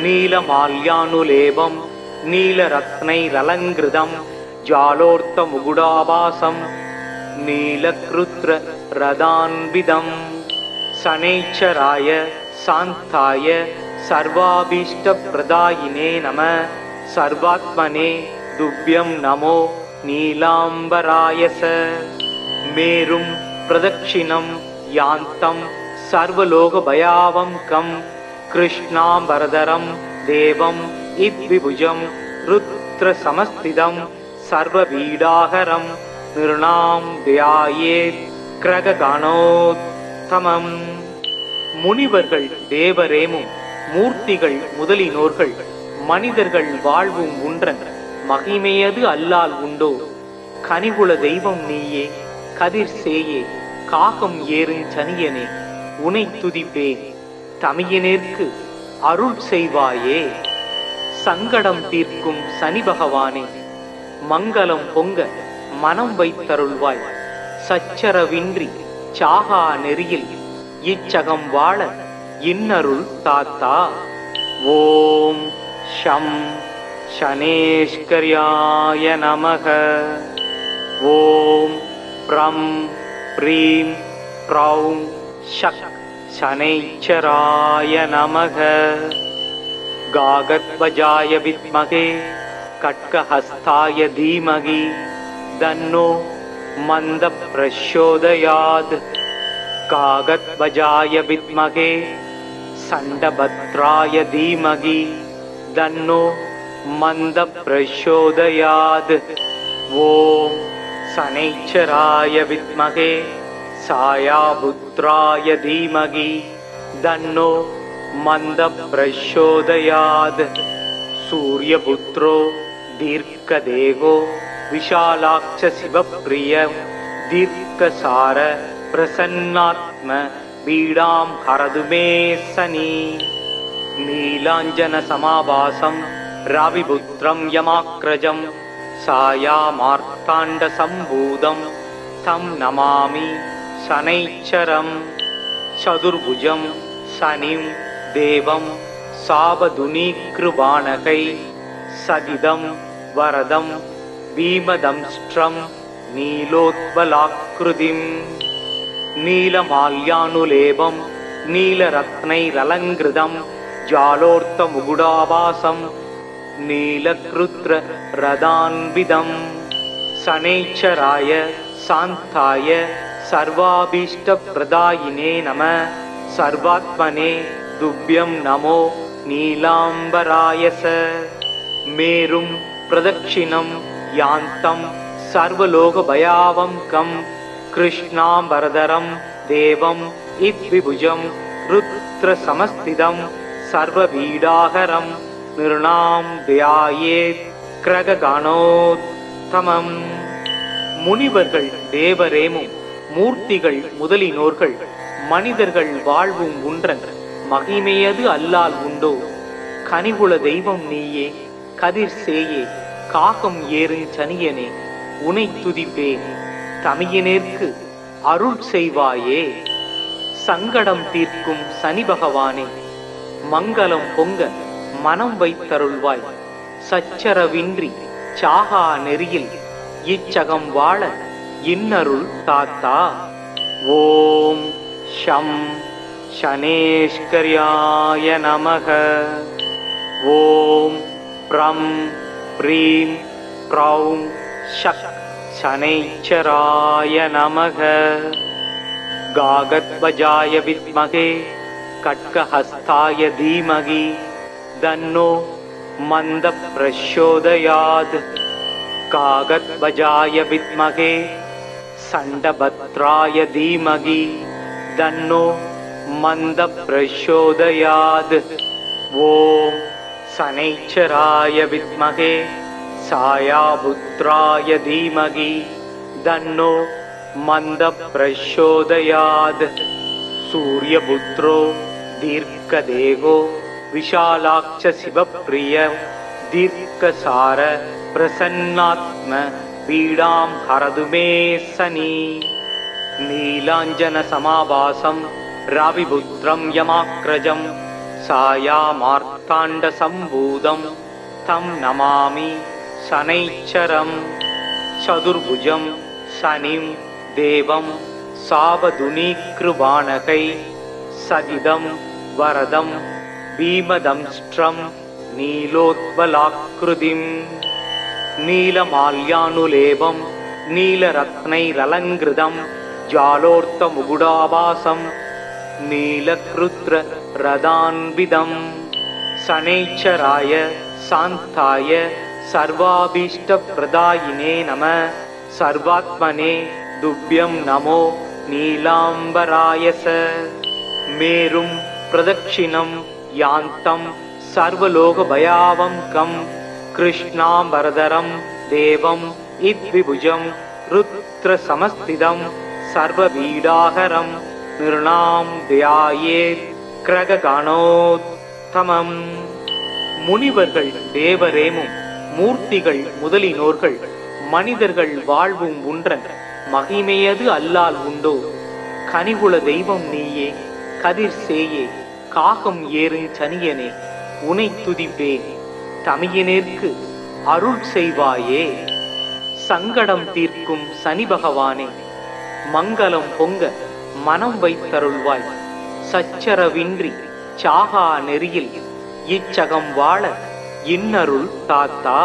नीलमाल्यानुलेपं नीलरत्नैरलङ्कृतं जालोर्तमुकुटाभासं नीलकृत्ररदान्वितं शनैश्चराय शान्ताय सर्वाभीष्टप्रदायिने नमः सर्वात्मने तुभ्यं नमो नीलाम्बरायस मेरुं प्रदक्षिणं यान्तं सर्वलोकभयावहं कृष्णाम्बरधरं देवं इद्विभुजं रुद्रसमस्थितं सर्वपीडाहरं निर्णां ध्यायेत् கிரககணோத்தமம். முனிவர்கள் தேவரேமும் மூர்த்திகள் முதலினோர்கள் மனிதர்கள் வாழ்வும் உன்றன் மகிமையது அல்லால் உண்டோ கனிவுள தெய்வம் நீயே கதிர் சேயே காகம் ஏறுஞ் சனியனே உனை துதிப்பேன் தமியனேற்கு அருள் செய்வாயே. சங்கடம் தீர்க்கும் சனி பகவானே மங்களம் பொங்க மனம் வைத்தருள்வாய் சச்சரவின்றி சாகா நெறியில் இச்சகம் வாழ இன்னருள் தாத்தா. ஓம் ஷம் ஷனேஷ்கர்யாய நமக. ஓம் ப்ரம் ப்ரீம் ப்ரௌம் ஷக் शनैश्चराय नमः. गागत्वजाय विद्महे कट्कहस्ताय धीमहि तन्नो मन्दप्रचोदयात्. गागत्वजाय विद्महे सण्डभद्राय धीमहि तन्नो मन्दप्रचोदयात्. ॐ शनैश्चराय विद्महे सायापुत्राय धीमहि तन्नो मन्दप्रचोदयात्. सूर्यपुत्रो दीर्घदेहो विशालाक्ष शिवप्रिय दीर्घसार प्रसन्नात्म पीडां हरतु मे शनि. नीलाञ्जनसमाभासं रविपुत्रं यमाग्रजं सायामार्ताण्डसम्भूतं तं नमामि शनैश्चरं चतुर्भुजं शनिं देवं सावधुनीकृबाणकै सदिदं वरदं भीमदंष्ट्रं नीलोत्पलाकृतिं नीलमाल्यानुलेपं नीलरत्नैरलङ्कृतं जालोर्तमुकुटाभासं नीलकृत्ररदान्वितं शनैश्चराय शान्ताय सर्वाभीष्टप्रदायिने नमः सर्वात्मने तुभ्यं नमो नीलाम्बरायस. मेरुं प्रदक्षिणं यान्तं सर्वलोकभयावहं कृष्णाम्बरधरं देवं इद्विभुजं रुद्रसमस्थितं सर्वपीडाहरं निर्णां ध्यायेत् கிரககணோத்தமம். முனிவர்கள் தேவரேமும் மூர்த்திகள் முதலினோர்கள் மனிதர்கள் வாழ்வும் உன்றன் மகிமையது அல்லால் உண்டோ கனிவுள தெய்வம் நீயே கதிர் சேயே காகம் ஏறுஞ் சனியனே உனை துதிப்பேன் தமியனேற்கு அருள் செய்வாயே. சங்கடம் தீர்க்கும் சனி பகவானே மங்களம் பொங்க மனம் வைத்தருள்வாய் சச்சரவின்றி சாகா நெறியில் இச்சகம் வாழ இன்னருள் தாத்தா. ஓம் ஷம் ஷனேஷ்கர்யாய நமக. ஓம் ப்ரம் ப்ரீம் ப்ரௌம் ஷக் शनैश्चराय नमः. गागत्वजाय विद्महे कट्कहस्ताय धीमहि तन्नो मन्दप्रचोदयात्. गागत्वजाय विद्महे सण्डभद्राय धीमहि तन्नो मन्दप्रचोदयात्. ॐ शनैश्चराय विद्महे सायापुत्राय धीमहि तन्नो मन्दप्रचोदयात्. सूर्यपुत्रो दीर्घदेहो विशालाक्ष शिवप्रिय दीर्घसार प्रसन्नात्म पीडां हरतु मे शनि नीलाञ्जन समाभासं रविपुत्रं यमाग्रजं सायामार्ताण्ड सम्भूतं तं नमामि शनैश्चरं चतुर्भुजं शनिं देवं सावधुनीकृबाणकै सदिदं वरदं भीमदंष्ट्रं नीलोत्पलाकृतिं नीलमाल्यानुलेपं नीलरत्नैरलङ्कृतं जालोर्तमुकुटाभासं नीलकृत्ररदान्वितं शनैश्चराय शान्ताय सर्वाभीष्टप्रदायिने नमः सर्वात्मने तुभ्यं नमो नीलाम्बराय स मेरुं प्रदक्षिणं यान्तं सर्वलोकभयावङ्कं कृष्णाम्बरधरं देवम् इद्विभुजं रुद्रसमस्थितं सर्वपीडाहरं निर्णां ध्यायेत् கிரககணோத்தமம். முனிவர்கள் தேவரேமும் மூர்த்திகள் முதலினோர்கள் மனிதர்கள் வாழ்வும் உன்றன் மகிமையது அல்லால் உண்டோ கனிவுள தெய்வம் நீயே கதிர் சேயே காகம் ஏறும் சனியனே உனை துதிப்பேன் தமியனேற்கு அருள் செய்வாயே. சங்கடம் தீர்க்கும் சனி பகவானே மங்களம் பொங்க மனம் வைத்தருள்வாய். சச்சரவின்றி சாகா நெறியில் இச்சகம் வாழ இன்னருள் தாத்தா.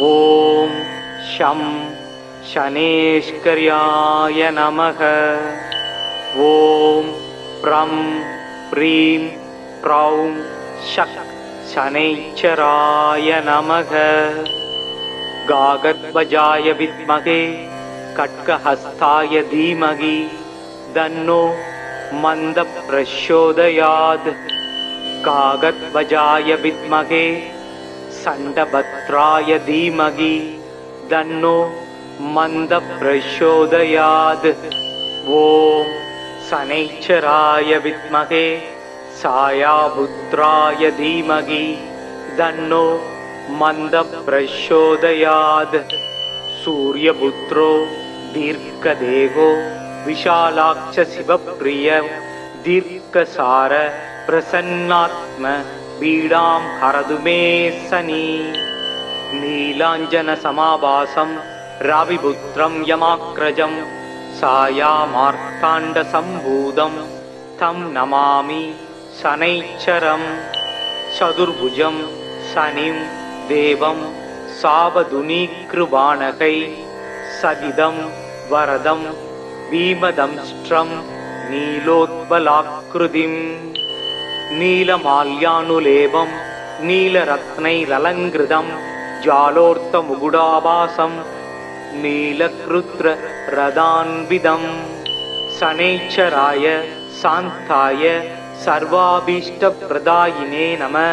ஓம் ஷம் ஷனேஷ்கர்யாய நமக. ஓம் ப்ரம் ப்ரீம் ப்ரௌம் ஷக் शनैश्चराय नमः. गागद्वजाय विद्महे खड्गहस्ताय धीमहि तन्नो मन्दप्रचोदयात्. गागद्वजाय विद्महे सण्डभद्राय धीमहि तन्नो मन्दप्रचोदयात्. ॐ शनैश्चराय विद्महे सायापुत्राय धीमहि तन्नो मन्दप्रचोदयात्. सूर्यपुत्रो दीर्घदेहो विशालाक्ष शिवप्रिय दीर्घसार प्रसन्नात्म पीडां हरतु मे शनि नीलाञ्जन समाभासं रविपुत्रं यमाग्रजं सायामार्ताण्ड सम्भूतं तं नमामि शनैश्चरं चतुर्भुजं शनिं देवं सावधुनीकृबाणकै सदिदं वरदं भीमदंष्ट्रं नीलोत्पलाकृतिं नीलमाल्यानुलेपं नीलरत्नैरलङ्कृतं जालोर्तमुकुटाभासं नीलकृत्ररदान्वितं शनैश्चराय शान्ताय सर्वाभीष्टप्रदायिने नमः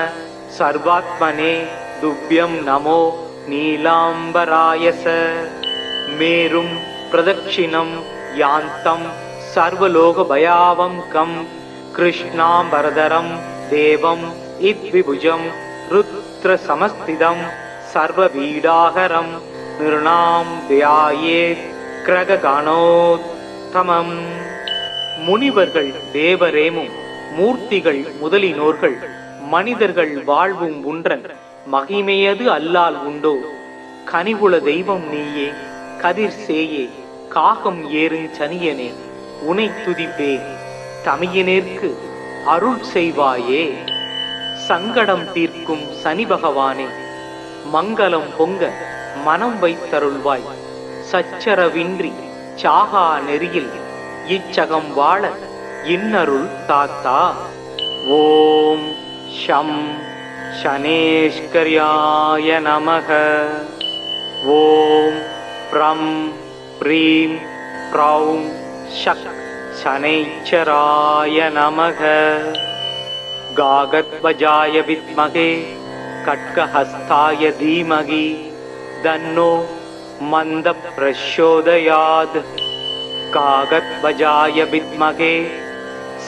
सर्वात्मने तुभ्यं नमो नीलाम्बराय स मेरुं प्रदक्षिणं यान्तं सर्वलोकभयावङ्कं कृष्णाम्बरधरं देवम् इद्विभुजं रुद्रसमस्थितं सर्वपीडाहरं निर्णां ध्यायेत् கிரககணோத்தமம். முனிவர்கள் தேவரேமும் மூர்த்திகள் முதலினோர்கள் மனிதர்கள் வாழ்வும் உன்றன் மகிமையது அல்லால் உண்டோ கனிவுள தெய்வம் நீயே கதிர் சேயே காகம் ஏறும் சனியனே உனை துதிப்பேன் தமியனேற்கு அருள் செய்வாயே. சங்கடம் தீர்க்கும் சனி பகவானே மங்களம் பொங்க மனம் வைத்தருள்வாய். சச்சரவின்றி சாகா நெறியில் இச்சகம் வாழ இன்னருள் தாத்தா. ஓம் ஷம் ஷனேஷ்கர்யாய நமக. ஓம் ப்ரம் ப்ரீம் ப்ரௌம் ஷக் शनैश्चराय नमः. गागद्वजाय विद्महे खड्गहस्ताय धीमहि तन्नो मन्दप्रचोदयात्. गागद्वजाय विद्महे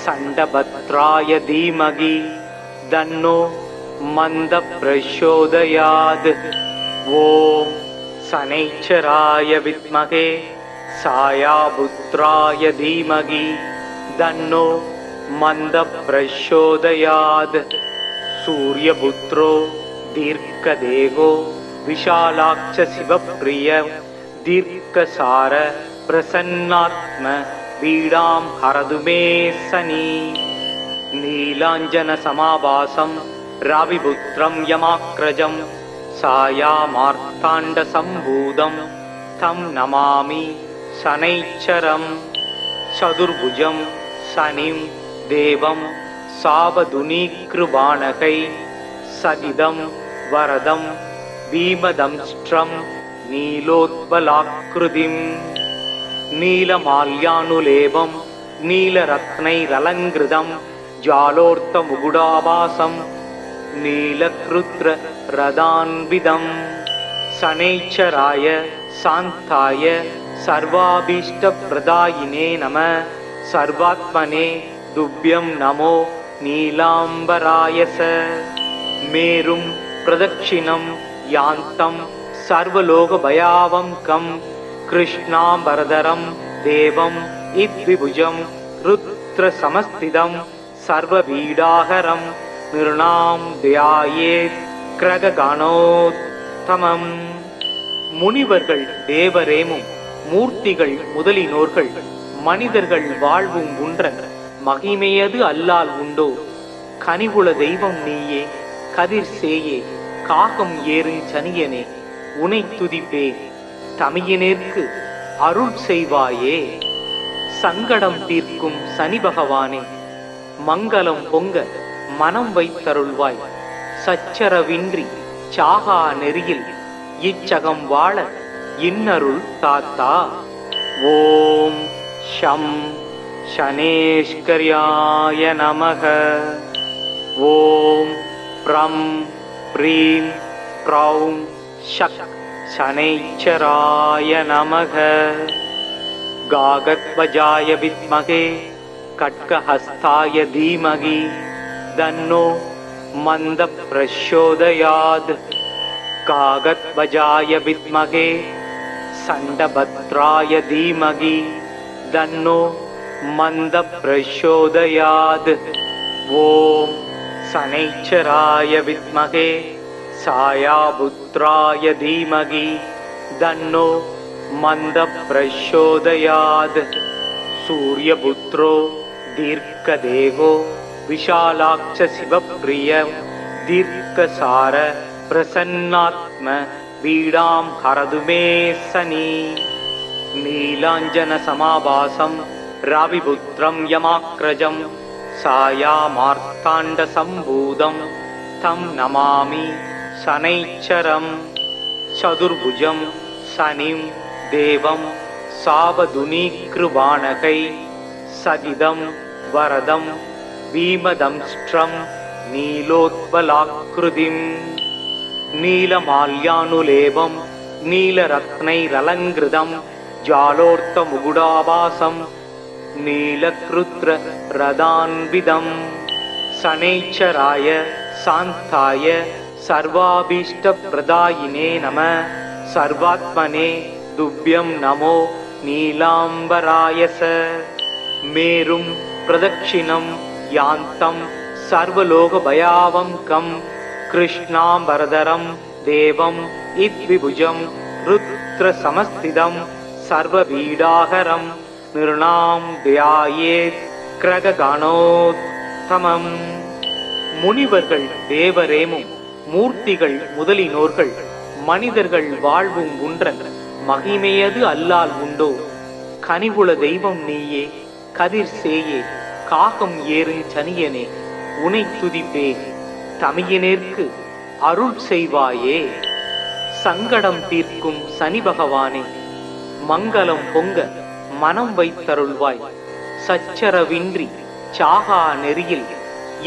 சண்டபத்ராய தீமகி தன்னோ மந்த பிரச்சோதயாத். ஓம் சனைச்சராய வித்மகே சாயாபுத்ராய தீமகி தன்னோ மந்த பிரச்சோதயாத். சூரியபுத்ரோ தீர்க்கதேகோ விஷாலாட்ச சிவப்பிரிய தீர்க்கசார பிரசன்னாத்ம வீடாம் ஹரதுமே சனி. நீலாஞ்சன சமாபாசம் ராவிபுத்ரம் யமாக்ரஜம் சாயாமார்த்தாண்ட சம்பூதம் தம் நமாமி சனைச்சரம். சதுர்புஜம் சனிம் தேவம் சாவதுனீக்ருபாணகை சகிதம் வரதம் பீமதம்ஸ்ட்ரம் நீலோத்பலாக்ருதிம். நீலமால்யானுலேபம் நீலரத்னைரலங்கிருதம் ஜாலோர்த்தமுகுடாபாசம் நீலக்ருத்ர ரதான்விதம். சனைச்சராய சாந்தாய சர்வாபீஷ்டப்ரதாயினே நம. சர்வாத்மனே துப்யம் நமோ நீலாம்பராயச. மேரும் பிரதட்சிணம் யாந்தம் சர்வலோகபயாவம் கம் கிருஷ்ணாம்பரதரம் தேவம் இத்விபுஜம் ருத்ர சமஸ்திதம் சர்வபீடாகரம் நிர்ணாம் தியாயேத் கிரககணோத்தமம். முனிவர்கள் தேவரேமும் மூர்த்திகள் முதலினோர்கள் மனிதர்கள் வாழ்வும் உன்ற மகிமையது அல்லால் உண்டோ. கனிவுள தெய்வம் நீயே கதிர் சேயே காகம் ஏறும் சனியனே உனை துதிப்பே. தமியனேற்கு அருள் செய்வாயே. சங்கடம் தீர்க்கும் சனி பகவானே மங்களம் பொங்க மனம் வைத்தருள்வாய். சச்சரவின்றி சாகா நெறியில் இச்சகம் வாழ இன்னருள் தாத்தா. ஓம் ஷம் சனேஷ்கர்யாய நமக. ஓம் ப்ரம் ப்ரீம் ப்ரௌம் ஷக் சனைச்சராய நமக. காகத்வஜாய வித்மகே கட்கஹஸ்தாய தீமகி தன்னோ மந்த பிரச்சோதயாத். காகத்வஜாய வித்மகே சண்டபத்ராய தீமகி தன்னோ மந்த பிரச்சோதயாத். ஓம் சனைச்சராய வித்மகே சாயாபுத்ராய தீமகி தன்னோ மந்த பிரச்சோதயாத். சூரியபுத்ரோ தீர்க்கதேகோ விஷாலாட்ச சிவப்பிரிய தீர்க்கசார பிரசன்னாத்ம வீடாம் ஹரதுமே சனி. நீலாஞ்சன சமாபாசம் ராவிபுத்ரம் யமாக்ரஜம் சாயாமார்த்தாண்ட சம்பூதம் தம் நமாமி சனைச்சரம். சதுர்புஜம் சனிம் தேவம் சாவதுனீக்ருபாணகை சகிதம் வரதம் பீமதம்ஸ்ட்ரம் நீலோத்பலாக்ருதிம். நீலமால்யானுலேபம் நீலரத்னைரலங்கிருதம் ஜாலோர்த்தமுகுடாபாசம் நீலக்ருத்ர ரதான்விதம். சனைச்சராய சாந்தாய சர்வாபீஷ்டப்ரதாயினே நம. சர்வாத்மனே துப்யம் நமோ நீலாம்பராயச. மேரும் பிரதட்சிணம் யாந்தம் சர்வலோகபயாவம் கம் கிருஷ்ணாம்பரதரம் தேவம் இத்விபுஜம் ருத்ர சமஸ்திதம் சர்வபீடாகரம் நிர்ணாம் தியாயேத் கிரககணோத்தமம். முனிவர்கள் தேவரேமும் மூர்த்திகள் முதலினோர்கள் மனிதர்கள் வாழ்வும் உன்ற மகிமையது அல்லால் உண்டோ. கனிவுள தெய்வம் நீயே கதிர் சேயே காகம் ஏறும் சனியனே உனை துதிப்பே. தமியனேற்கு அருள் செய்வாயே. சங்கடம் தீர்க்கும் சனி பகவானே மங்களம் பொங்க மனம் வைத்தருள்வாய். சச்சரவின்றி சாகா நெறியில்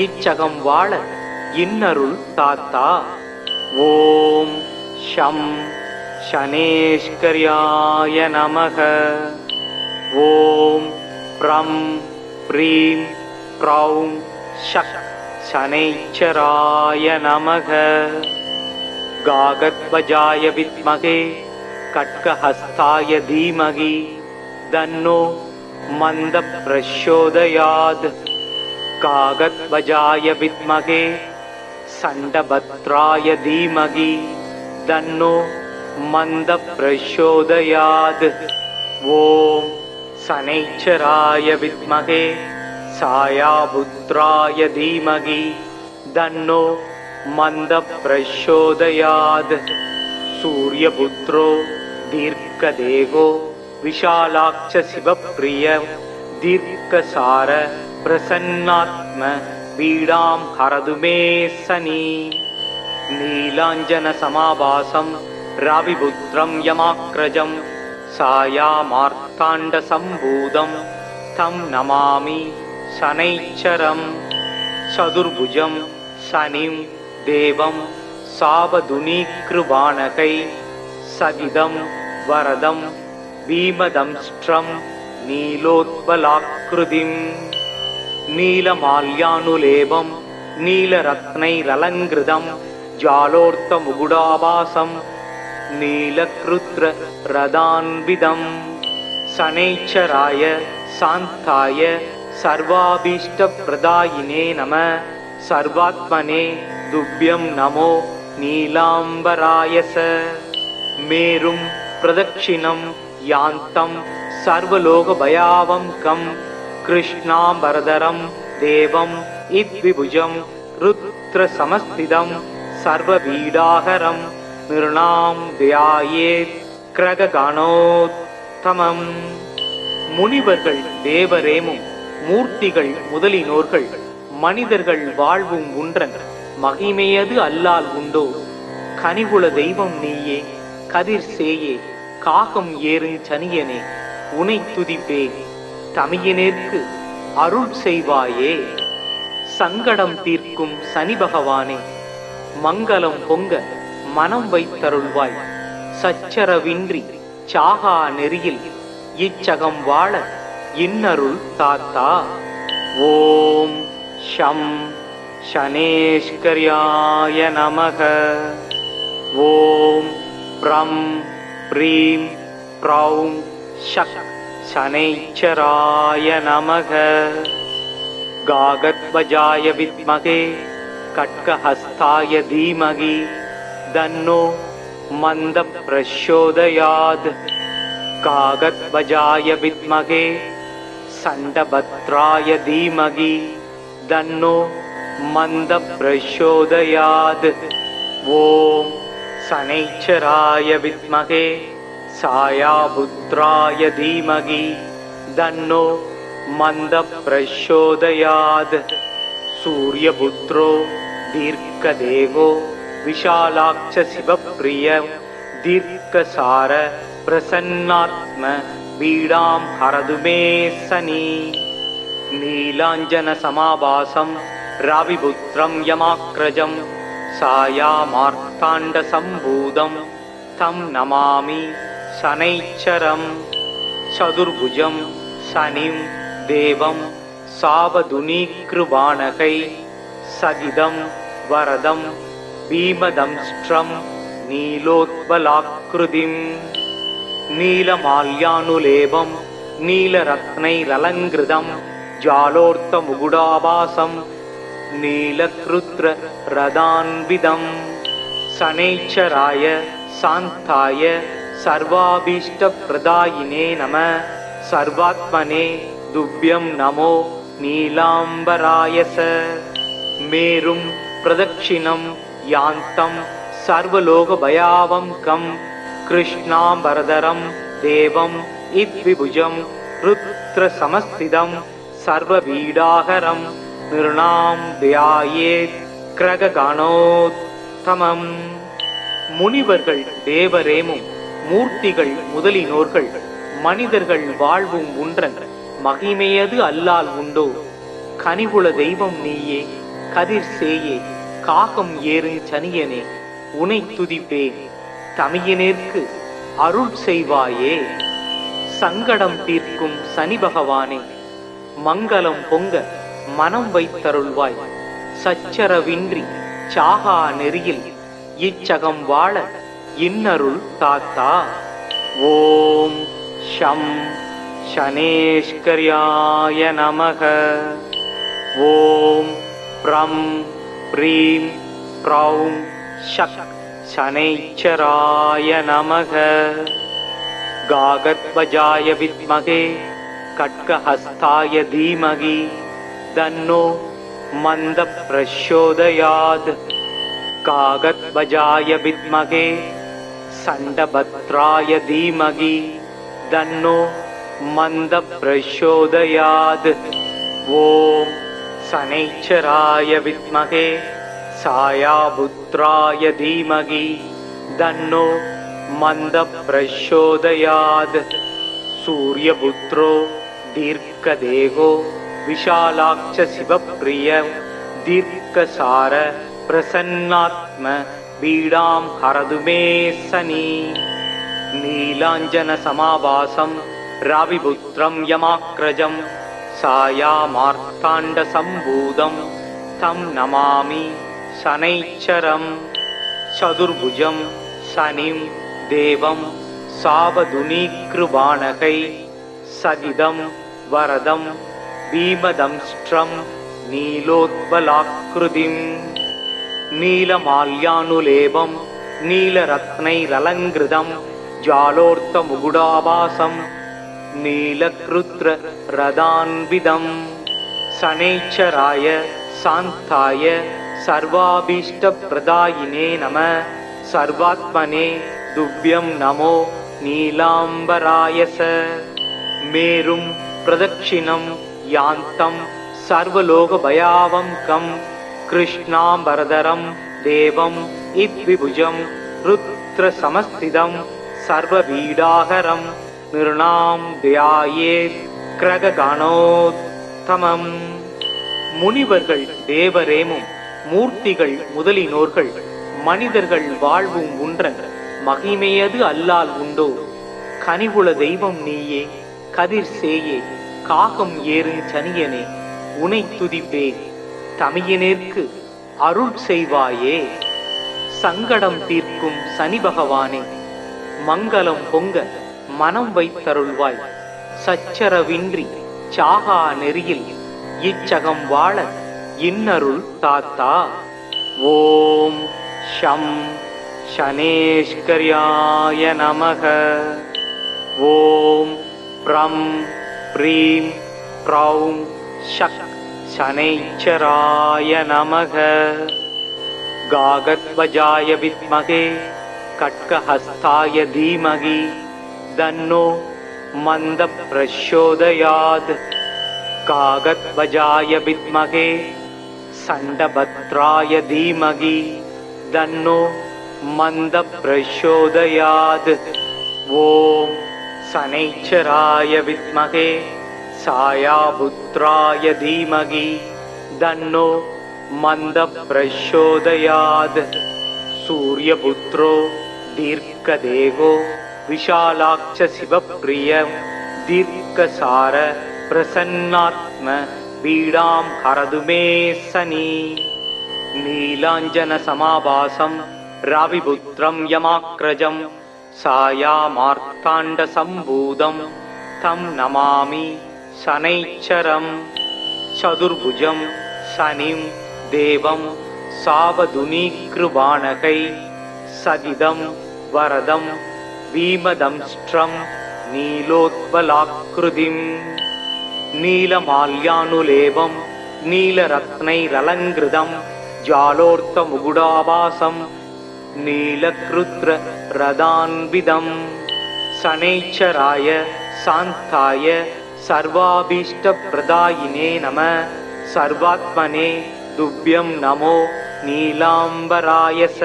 இச்சகம் வாழ இன்னருள் தாத்தா. ஓம் ஷம் சனேஷ்கர்யாய நமக. ஓம் ப்ரம் ப்ரீம் क्रौं शक् शनैश्चराय नमः। गागध्वजाय विद्महे खड्गहस्ताय धीमहि तन्नो मन्दः प्रचोदयात्। गागध्वजाय विद्महे सण्डभद्राय धीमहि तन्नो मन्दः प्रचोदयात्। ॐ शनैश्चराय विद्महे छायापुत्राय धीमहि तन्नो मन्दः प्रचोदयात्। सूर्यपुत्रो दीर्घदेहो विशालाक्ष शिवप्रिय दीर्घसार प्रसन्नात्म पीडां हरतु मे शनि। नीलाञ्जनसमाभासं रविपुत्रं यमाग्रजं छायामार्ताण्डसम्भूतं तं नमामि शनैश्चरं। चतुर्भुजं शनिं देवं सावधुनीकृपाणकै सगिदं वरदं भीमदंष्ट्रं नीलोत्पलाकृतिं। नीलमाल्यानुलेपं नीलरत्नैरलङ्कृतं जालोर्तमुकुटाभासं नीलकृत्ररदान्वितं। शनैश्चराय शान्ताय सर्वाभीष्टप्रदायिने नमः। सर्वात्मने तुभ्यं नमो नीलाम्बरायस। मेरुं प्रदक्षिणं यान्तं सर्वलोकभयावहं कृष्णाम्बरधरं देवं इद्विभुजं रुद्रसमस्थितं सर्वपीडाहरं निर्णां ध्यायेत् கிரககணோத்தமம். முனிவர்கள் தேவரேமும் மூர்த்திகள் முதலினோர்கள் மனிதர்கள் வாழ்வும் உன்றன் மகிமையது அல்லால் உண்டோ. கனிவுள தெய்வம் நீயே கதிர் சேயே காகம் ஏறுஞ் சனியனே உனை துதிப்பேன் தமியனேற்கு அருள் செய்வாயே. சங்கடம் தீர்க்கும் சனி பகவானே மங்களம் பொங்க மனம் வைத்தருள்வாய். சச்சரவின்றி சாகா நெறியில் இச்சகம் வாழ இன்னருள் தாத்தா. ஓம் ஷம் ஷனேஷ்கர்யாய நமக. ஓம் ப்ரம் ப்ரீம் ப்ரௌம் ஷக் शनैश्चराय नमः. गागध्वजाय विद्महे खड्गहस्ताय धीमहि तन्नो मन्दः प्रचोदयात्. गागध्वजाय विद्महे सण्डभद्राय धीमहि तन्नो मन्दः प्रचोदयात्. ॐ शनैश्चराय विद्महे छायापुत्राय धीमहि तन्नो मन्दः प्रचोदयात्. सूर्यपुत्रो दीर्घदेहो विशालाक्ष शिवप्रिय दीर्घसार प्रसन्नात्म पीडां हरतु मे शनि. नीलाञ्जनसमाभासं रविपुत्रं यमाग्रजं छायामार्ताण्डसम्भूतं तं नमामि शनैश्चरं. चतुर्भुजं शनिं देवं सावधुनीकृपाणकै सगिदं वरदं भीमदंष्ट्रं नीलोत्पलाकृतिं. नीलमाल्यानुलेपं नीलरत्नैरलङ्कृतं जालोर्तमुकुटाभासं नीलकृत्ररदान्वितं. शनैश्चराय शान्ताय सर्वाभीष्टप्रदायिने नमः. सर्वात्मने तुभ्यं नमो नीलाम्बरायस. मेरुं प्रदक्षिणं यान्तं सर्वलोकभयावहं कृष्णाम्बरधरं देवं इद्विभुजं रुद्रसमस्थितं सर्वपीडाहरं निर्णां ध्यायेत् கிரககணோத்தமம். முனிவர்கள் தேவரேமும் மூர்த்திகள் முதலினோர்கள் மனிதர்கள் வாழ்வும் உன்றன் மகிமையது அல்லால் உண்டோ. கனிவுள தெய்வம் நீயே கதிர் சேயே காகம் ஏறுஞ் சனியனே உனை துதிப்பேன் தமியனேற்கு அருள் செய்வாயே. சங்கடம் தீர்க்கும் சனி பகவானே மங்களம் பொங்க மனம் வைத்தருள்வாய். சச்சரவின்றி சாகா நெறியில் இச்சகம் வாழ இன்னருள் தாத்தா. ஓம் ஷம் சனேஸ்கர்யாய நமக. ஓம் ப்ரம் ப்ரீம் ப்ரௌம் ஷக் சனைச்சராய நமக. காகத்வஜாய வித்மகே கட்கஹஸ்தாய தீமகி தன்னோ மந்த பிரச்சோதயாத். காகத்வஜாய வித்மகே சண்டபத்ராய தீமகி தன்னோ மந்த பிரச்சோதயாத். ஓம் சனைச்சராய வித்மகே சாயாபுத்ராய தீமகி தன்னோ மந்த பிரச்சோதயாத். சூரியபுத்ரோ தீர்க்கதேகோ விஷாலாக்ஷ சிவப்ரிய தீர்க்கசார பிரசன்னாத்ம பீடாம் ஹரது மே சனி. நீலாஞ்சன சமாவாசம் ராவிபுத்ரம் யமாக்ரஜம் சாயாமார்த்தாண்ட சம்பூதம் தம் நமாமி சனைச்சரம். சதுர்புஜம் சனிம் தேவம் சாவதுனீக்ருபாணகை சகிதம் வரதம் பீமதம்ஸ்ட்ரம் நீலோத்பலாக்ருதிம். நீலமால்யானுலேபம் நீலரத்னைரலங்கிருதம் ஜாலோர்த்த முகுடாபாசம் நீலக்ருத்ர ரதான்விதம். சனைச்சராய சாந்தாய சர்வாபீஷ்ட பிரதாயினே நம. சர்வாத்மனே துப்யம் நமோ நீலாம்பராயச. மேரும் பிரதட்சிணம் யாந்தம் சர்வலோக பயாவம் கம் கிருஷ்ணாம்பரதரம் தேவம் இத்விபுஜம் ருத்ர சமஸ்திதம் சர்வபீடாகரம் நிர்ணாம் தியாயேத் கிரககணோத்தமம். முனிவர்கள் தேவரேமும் மூர்த்திகள் முதலினோர்கள் மனிதர்கள் வாழ்வும் உன்றன் மகிமையது அல்லால் உண்டோ. கனிவுள தெய்வம் நீயே கதிர் சேயே காகம் ஏறும் சனியனே உனை துதிப்பே. தமியனேற்கு அருள் செய்வாயே. சங்கடம் தீர்க்கும் சனி பகவானே மங்களம் பொங்க மனம் வைத்தருள்வாய். சச்சரவின்றி சாகா நெறியில் இச்சகம் வாழ இன்னருள் தாத்தா. ஓம் ஷம் சனேஸ்கர்யாய நமக. ஓம் ப்ரம் ப்ரீம் ப்ரௌம் ஷக் சனைச்சராய நமக. காகத்வஜாய வித்மகே கட்கஹஸ்தாய தீமகி தன்னோ மந்த பிரச்சோதயாத். காகத்வஜாய வித்மகே சண்டபத்ராய தீமகி தன்னோ மந்த பிரச்சோதயாத். ஓம் சனைச்சராய வித்மகே சாயாபுத்ராய தீமகி தன்னோ மந்த பிரச்சோதயாத். சூரியபுத்ரோ தீர்க்கதேகோ விஷாலாக்ஷ சிவப்ரிய தீர்க்கசார பிரசன்னாத்ம பீடாம் ஹரது மே சனி. நீலாஞ்சன சமாபாசம் ராவிபுத்ரம் யமாக்ரஜம் சாயாமார்த்தாண்ட சம்பூதம் தம் நமாமி சனைச்சரம். சதுர்புஜம் சனிம் தேவம் சாவதுனீக்ருபாணகை சகிதம் வரதம் பீமதம்ஸ்ட்ரம் நீலோத்பலாக்ருதிம். நீலமால்யானுலேபம் நீலரத்னைரலங்கிருதம் ஜாலோர்த்த முகுடாபாசம் நீலக்ருத்ர ரதான்விதம். சனைச்சராய சாந்தாய சர்வாபீஷ்ட பிரதாயினே நம. சர்வாத்மனே துப்யம் நமோ நீலாம்பராயச.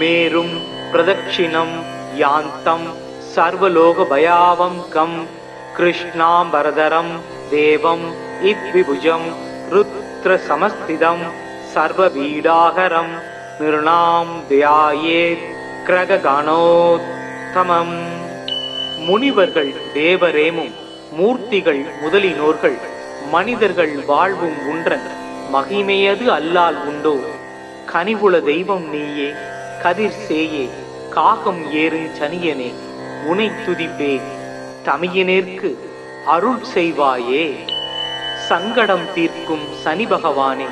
மேரும் பிரதட்சிணம் யாந்தம் சர்வலோக பயாவம் கம் கிருஷ்ணாம்பரதரம் தேவம் இத்விபுஜம் ருத்ர சமஸ்திதம் சர்வபீடாகரம் நிர்ணாம் தியாயேத் கிரககணோத்தமம். முனிவர்கள் தேவரேமும் மூர்த்திகள் முதலினோர்கள் மனிதர்கள் வாழ்வும் உன்ற மகிமையது அல்லால் உண்டோ? கனிவுள தெய்வம் நீயே, கதிர் சேயே, காகம் ஏறுஞ் சனியனே, உனை துதிப்பே, தமியனேற்கு அருள் செய்வாயே. சங்கடம் தீர்க்கும் சனி பகவானே,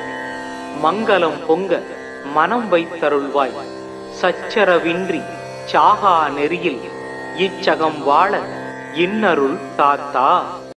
மங்களம் பொங்க மனம் வைத்தருள்வாய். சச்சரவின்றி சாகா நெறியில் இச்சகம் வாழ இன்னருள் தாத்தா.